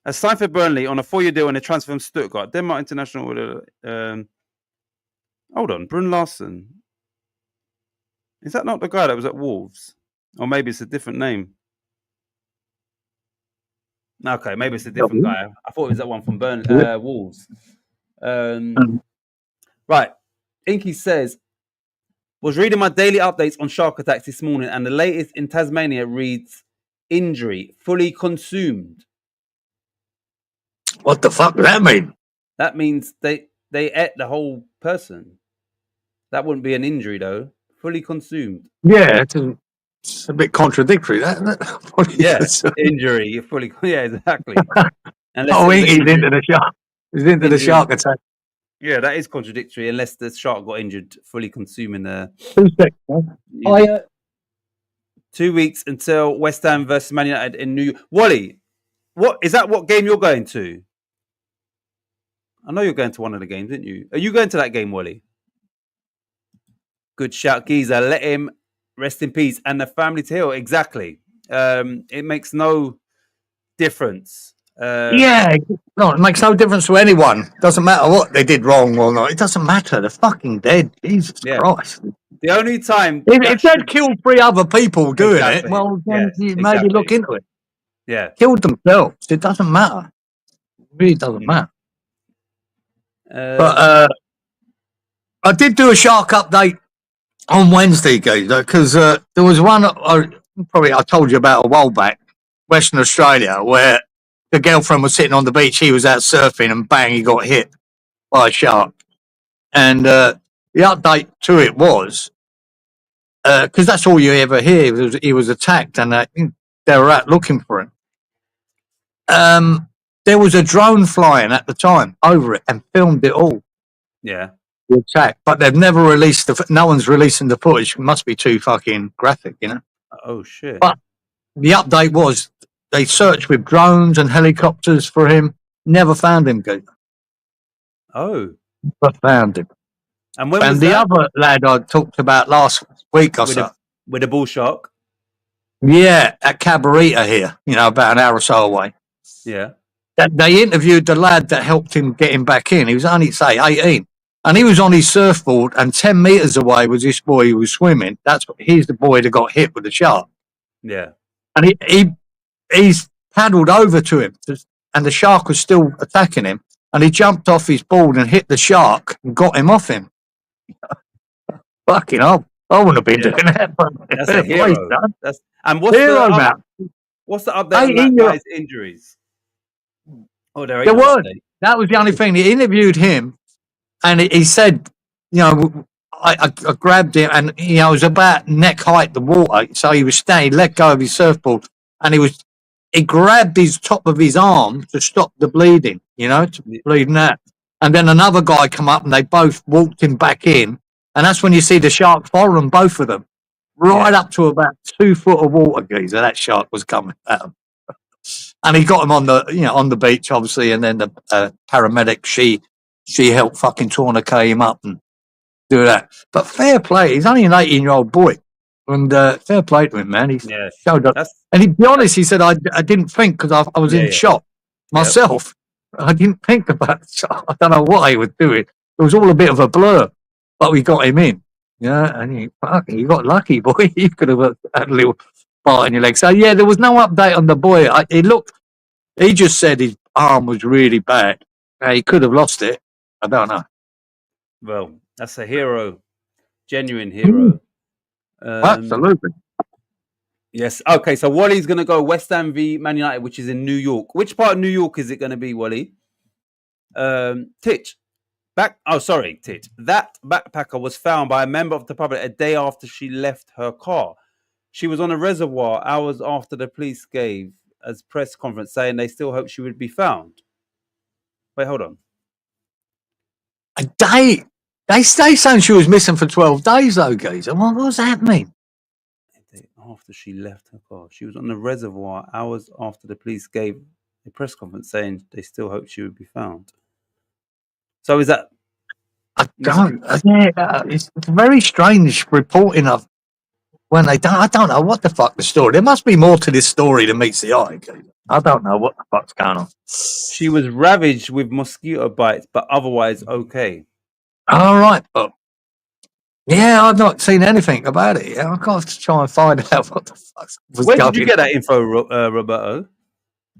A: Has signed for Burnley on a 4-year deal and a transfer from Stuttgart. Denmark International. Hold on. Brune Larson. Is that not the guy that was at Wolves? Or maybe it's a different name. Okay, maybe it's a different guy. I thought it was that one from Wolves. Right. Inky says, was reading my daily updates on shark attacks this morning, and the latest in Tasmania reads injury fully consumed.
B: What the fuck does that mean?
A: That means they ate the whole person. That wouldn't be an injury though. Fully consumed.
B: Yeah, it's a bit contradictory.
A: Injury. Fully. Yeah, exactly.
B: He's into the shark. He's into the shark attack.
A: Yeah, that is contradictory unless the shark got injured, fully consuming the.
B: 2 seconds.
A: 2 weeks until West Ham versus Man United in New York. Wally, what is that? What game you're going to? I know you're going to one of the games, aren't you? Are you going to that game, Wally? Good shout, Geezer. Let him rest in peace and the family to heal. Exactly. It makes no difference.
B: No, it makes no difference to anyone. Doesn't matter what they did wrong or not. It doesn't matter. They're fucking dead. Jesus Christ.
A: The only time
B: if they'd killed 3 other people doing it, well, then you maybe look into it.
A: Yeah,
B: killed themselves. It doesn't matter. It really doesn't matter. But I did do a shark update on Wednesday, guys, because there was one I told you about a while back, Western Australia, where the girlfriend was sitting on the beach. He was out surfing, and bang, he got hit by a shark. And the update to it was because that's all you ever hear. He was attacked, and they were out looking for him. There was a drone flying at the time over it and filmed it all.
A: Yeah.
B: The attack, but they've never released no one's releasing the footage. It must be too fucking graphic, you know.
A: Oh shit.
B: But the update was they searched with drones and helicopters for him, never found him, good.
A: Oh.
B: But found him.
A: And when was
B: the other lad I talked about last week or so
A: with a bull shark?
B: Yeah, at Cabarita here, about an hour or so away.
A: Yeah.
B: They interviewed the lad that helped him get him back in. He was only, say, 18. And he was on his surfboard, and 10 metres away was this boy who was swimming. He's the boy that got hit with the shark.
A: Yeah.
B: And he's paddled over to him, and the shark was still attacking him. And he jumped off his board and hit the shark and got him off him. Fucking hell. I wouldn't have been doing that.
A: That's a hero. And what's the update on that guy's injuries? Oh, there
B: was. That was the only thing. He interviewed him, and he said, I grabbed him, and it was about neck height the water. So he was standing, he let go of his surfboard, and he grabbed his top of his arm to stop the bleeding, bleeding out. And then another guy come up, and they both walked him back in, and that's when you see the shark following both of them, right up to about 2 foot of water, geezer. That shark was coming at him. And he got him on the beach, obviously, and then the paramedic, she helped fucking tourniquet him up and do that. But fair play, he's only an 18-year-old boy, and fair play to him, man. He showed up, and to be honest, he said, "I didn't think because I was in shock myself. Yep. I didn't think about it. I don't know what he was doing. It was all a bit of a blur, but we got him in, and you got lucky, boy. You could have had a little bite in your leg." So there was no update on the boy. He just said his arm was really bad. He could have lost it. I don't know.
A: Well, that's a hero, genuine hero.
B: Absolutely.
A: Yes. Okay. So Wally's going to go West Ham v Man United, which is in New York. Which part of New York is it going to be, Wally? Titch. Titch. That backpacker was found by a member of the public a day after she left her car. She was on a reservoir hours after the police gave a press conference saying they still hope she would be found. Wait, hold on.
B: A day? They saying she was missing for 12 days, though, guys. What does that mean?
A: After she left her car. She was on the reservoir hours after the police gave a press conference saying they still hope she would be found. So is that...
B: It's very strange reporting of when they don't... I don't know what the fuck the story... There must be more to this story than meets the eye. I don't know what the fuck's going on.
A: She was ravaged with mosquito bites, but otherwise okay.
B: All right. I've not seen anything about it. I've got to try and find out what the fuck was
A: going on. Where did you get that info, Roberto?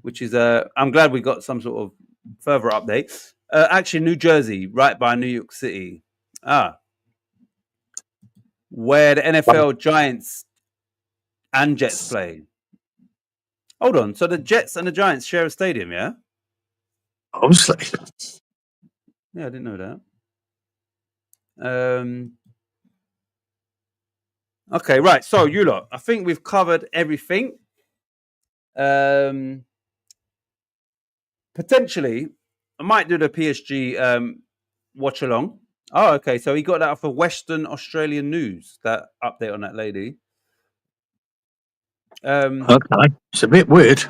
A: Which is... I'm glad we got some sort of further update. Actually, New Jersey, right by New York City. Where the NFL Giants and Jets play. Hold on. So the Jets and the Giants share a stadium, yeah?
B: Obviously.
A: Yeah, I didn't know that. Okay, right. So you lot, I think we've covered everything. Potentially, I might do the PSG watch along. Oh, okay. So he got that off of Western Australian News. That update on that lady.
B: Okay, it's a bit weird.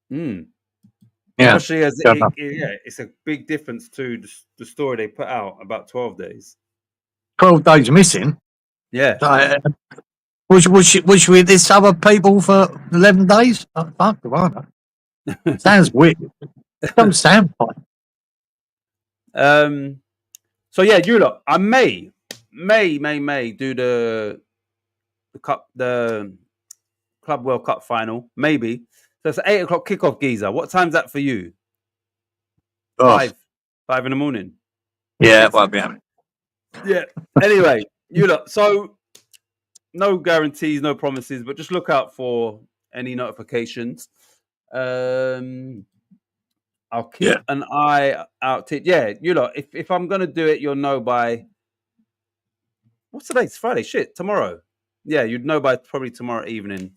B: Yeah,
A: especially as it's a big difference to the story they put out about 12 days.
B: 12 days missing.
A: Yeah.
B: Was she with this other people for 11 days? Oh, fuck, I know. Sounds weird. Don't sound fine.
A: So yeah, you lot, I may do the Club World Cup final, maybe. So it's an 8 o'clock kickoff, Giza. What time's that for you? 5 in the morning.
B: Yeah, it won't be happening.
A: Yeah. Anyway, you lot. So no guarantees, no promises, but just look out for any notifications. I'll keep an eye out. You lot. If I'm gonna do it, you'll know by what's today? It's Friday. Shit, tomorrow. Yeah, you'd know by probably tomorrow evening.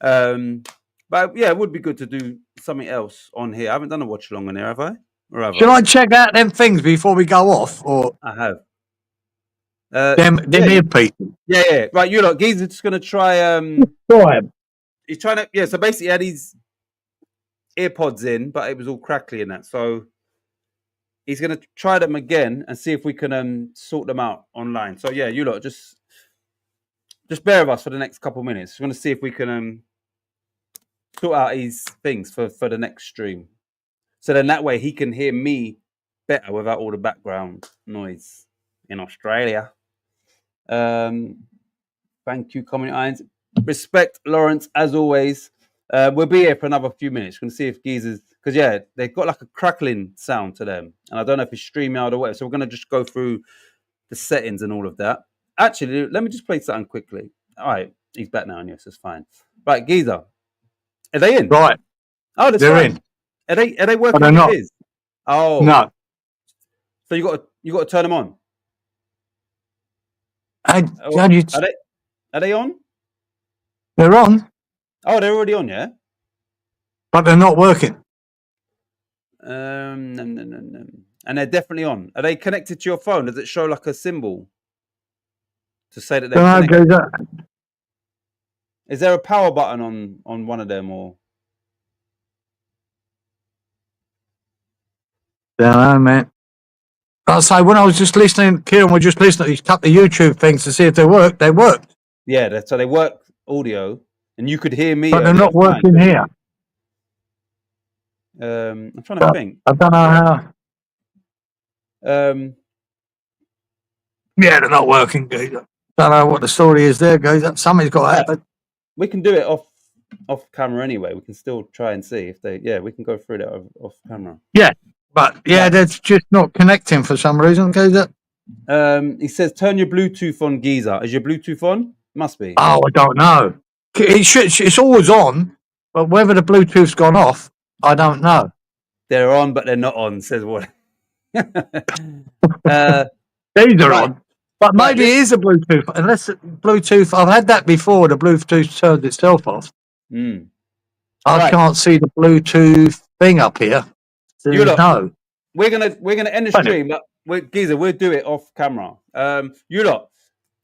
A: But yeah, it would be good to do something else on here. I haven't done a watch along on here, have I? Or have
B: Should I check out them things before we go off? Or
A: I have.
B: them here people.
A: Yeah. Right, you lot. Geezer's just gonna try. He's trying to. Yeah. So basically, he had his earpods in, but it was all crackly and that. So he's gonna try them again and see if we can sort them out online. So yeah, you lot just bear with us for the next couple of minutes. We're gonna see if we can sort out these things for the next stream. So then that way he can hear me better without all the background noise in Australia. Thank you, Community Irons. Respect, Lawrence, as always. We'll be here for another few minutes. We're going to see if Geezer's... Because, yeah, they've got like a crackling sound to them. And I don't know if it's StreamYard or whatever. So we're going to just go through the settings and all of that. Actually, let me just play something quickly. All right, he's back now, and yes, it's fine. Right, Geezer. Are they in?
B: Right.
A: Oh, they're
B: fine.
A: In. Are they working?
B: They're not.
A: Oh
B: no.
A: So you got to turn them on.
B: Are
A: they on?
B: They're on.
A: Oh, they're already on, yeah.
B: But they're not working.
A: No. And they're definitely on. Are they connected to your phone? Does it show like a symbol to say that they're connected? Is there a power button on one of them or?
B: Don't know, man. I'll say when I was just listening, Kieran was just listening. He's cut the YouTube things to see if they worked. They worked.
A: Yeah, so they work audio, and you could hear me.
B: But they're not working here.
A: I'm trying to think.
B: I don't know how. Yeah, they're not working. Don't know what the story is there, guys. Something's got to happen.
A: We can do it off camera anyway. We can still try and see if they. Yeah, we can go through that off camera.
B: Yeah, but they're just not connecting for some reason. Goes
A: he says turn your Bluetooth on, Geezer. Is your Bluetooth on? Must be.
B: Oh, I don't know. It's always on, but whether the Bluetooth's gone off, I don't know.
A: They're on, but they're not on. Says what?
B: These are on, but maybe it is a Bluetooth. Unless Bluetooth, I've had that before. The Bluetooth turned itself off. I can't see the Bluetooth thing up here. So no.
A: We're gonna end the stream, but Geezer, we'll do it off camera. You lot,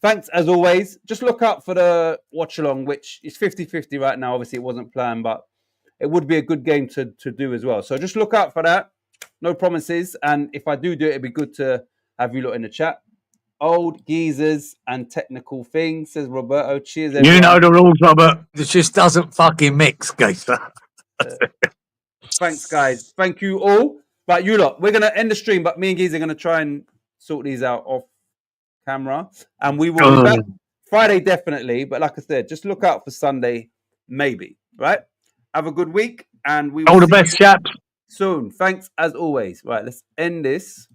A: thanks as always. Just look out for the watch along, which is 50-50 right now. Obviously, it wasn't planned, but it would be a good game to do as well. So just look out for that. No promises, and if I do it, it'd be good to have you lot in the chat. Old geezers and technical things, says Roberto. Cheers, everyone.
B: You know the rules, Robert. It just doesn't fucking mix, geezer.
A: Thanks, guys. Thank you all. Right, you lot, we're gonna end the stream, but me and Geezer are gonna try and sort these out off camera, and we will be back Friday definitely. But like I said, just look out for Sunday, maybe. Right? Have a good week, and we will
B: all the best, chaps.
A: Soon. Thanks as always. Right, let's end this.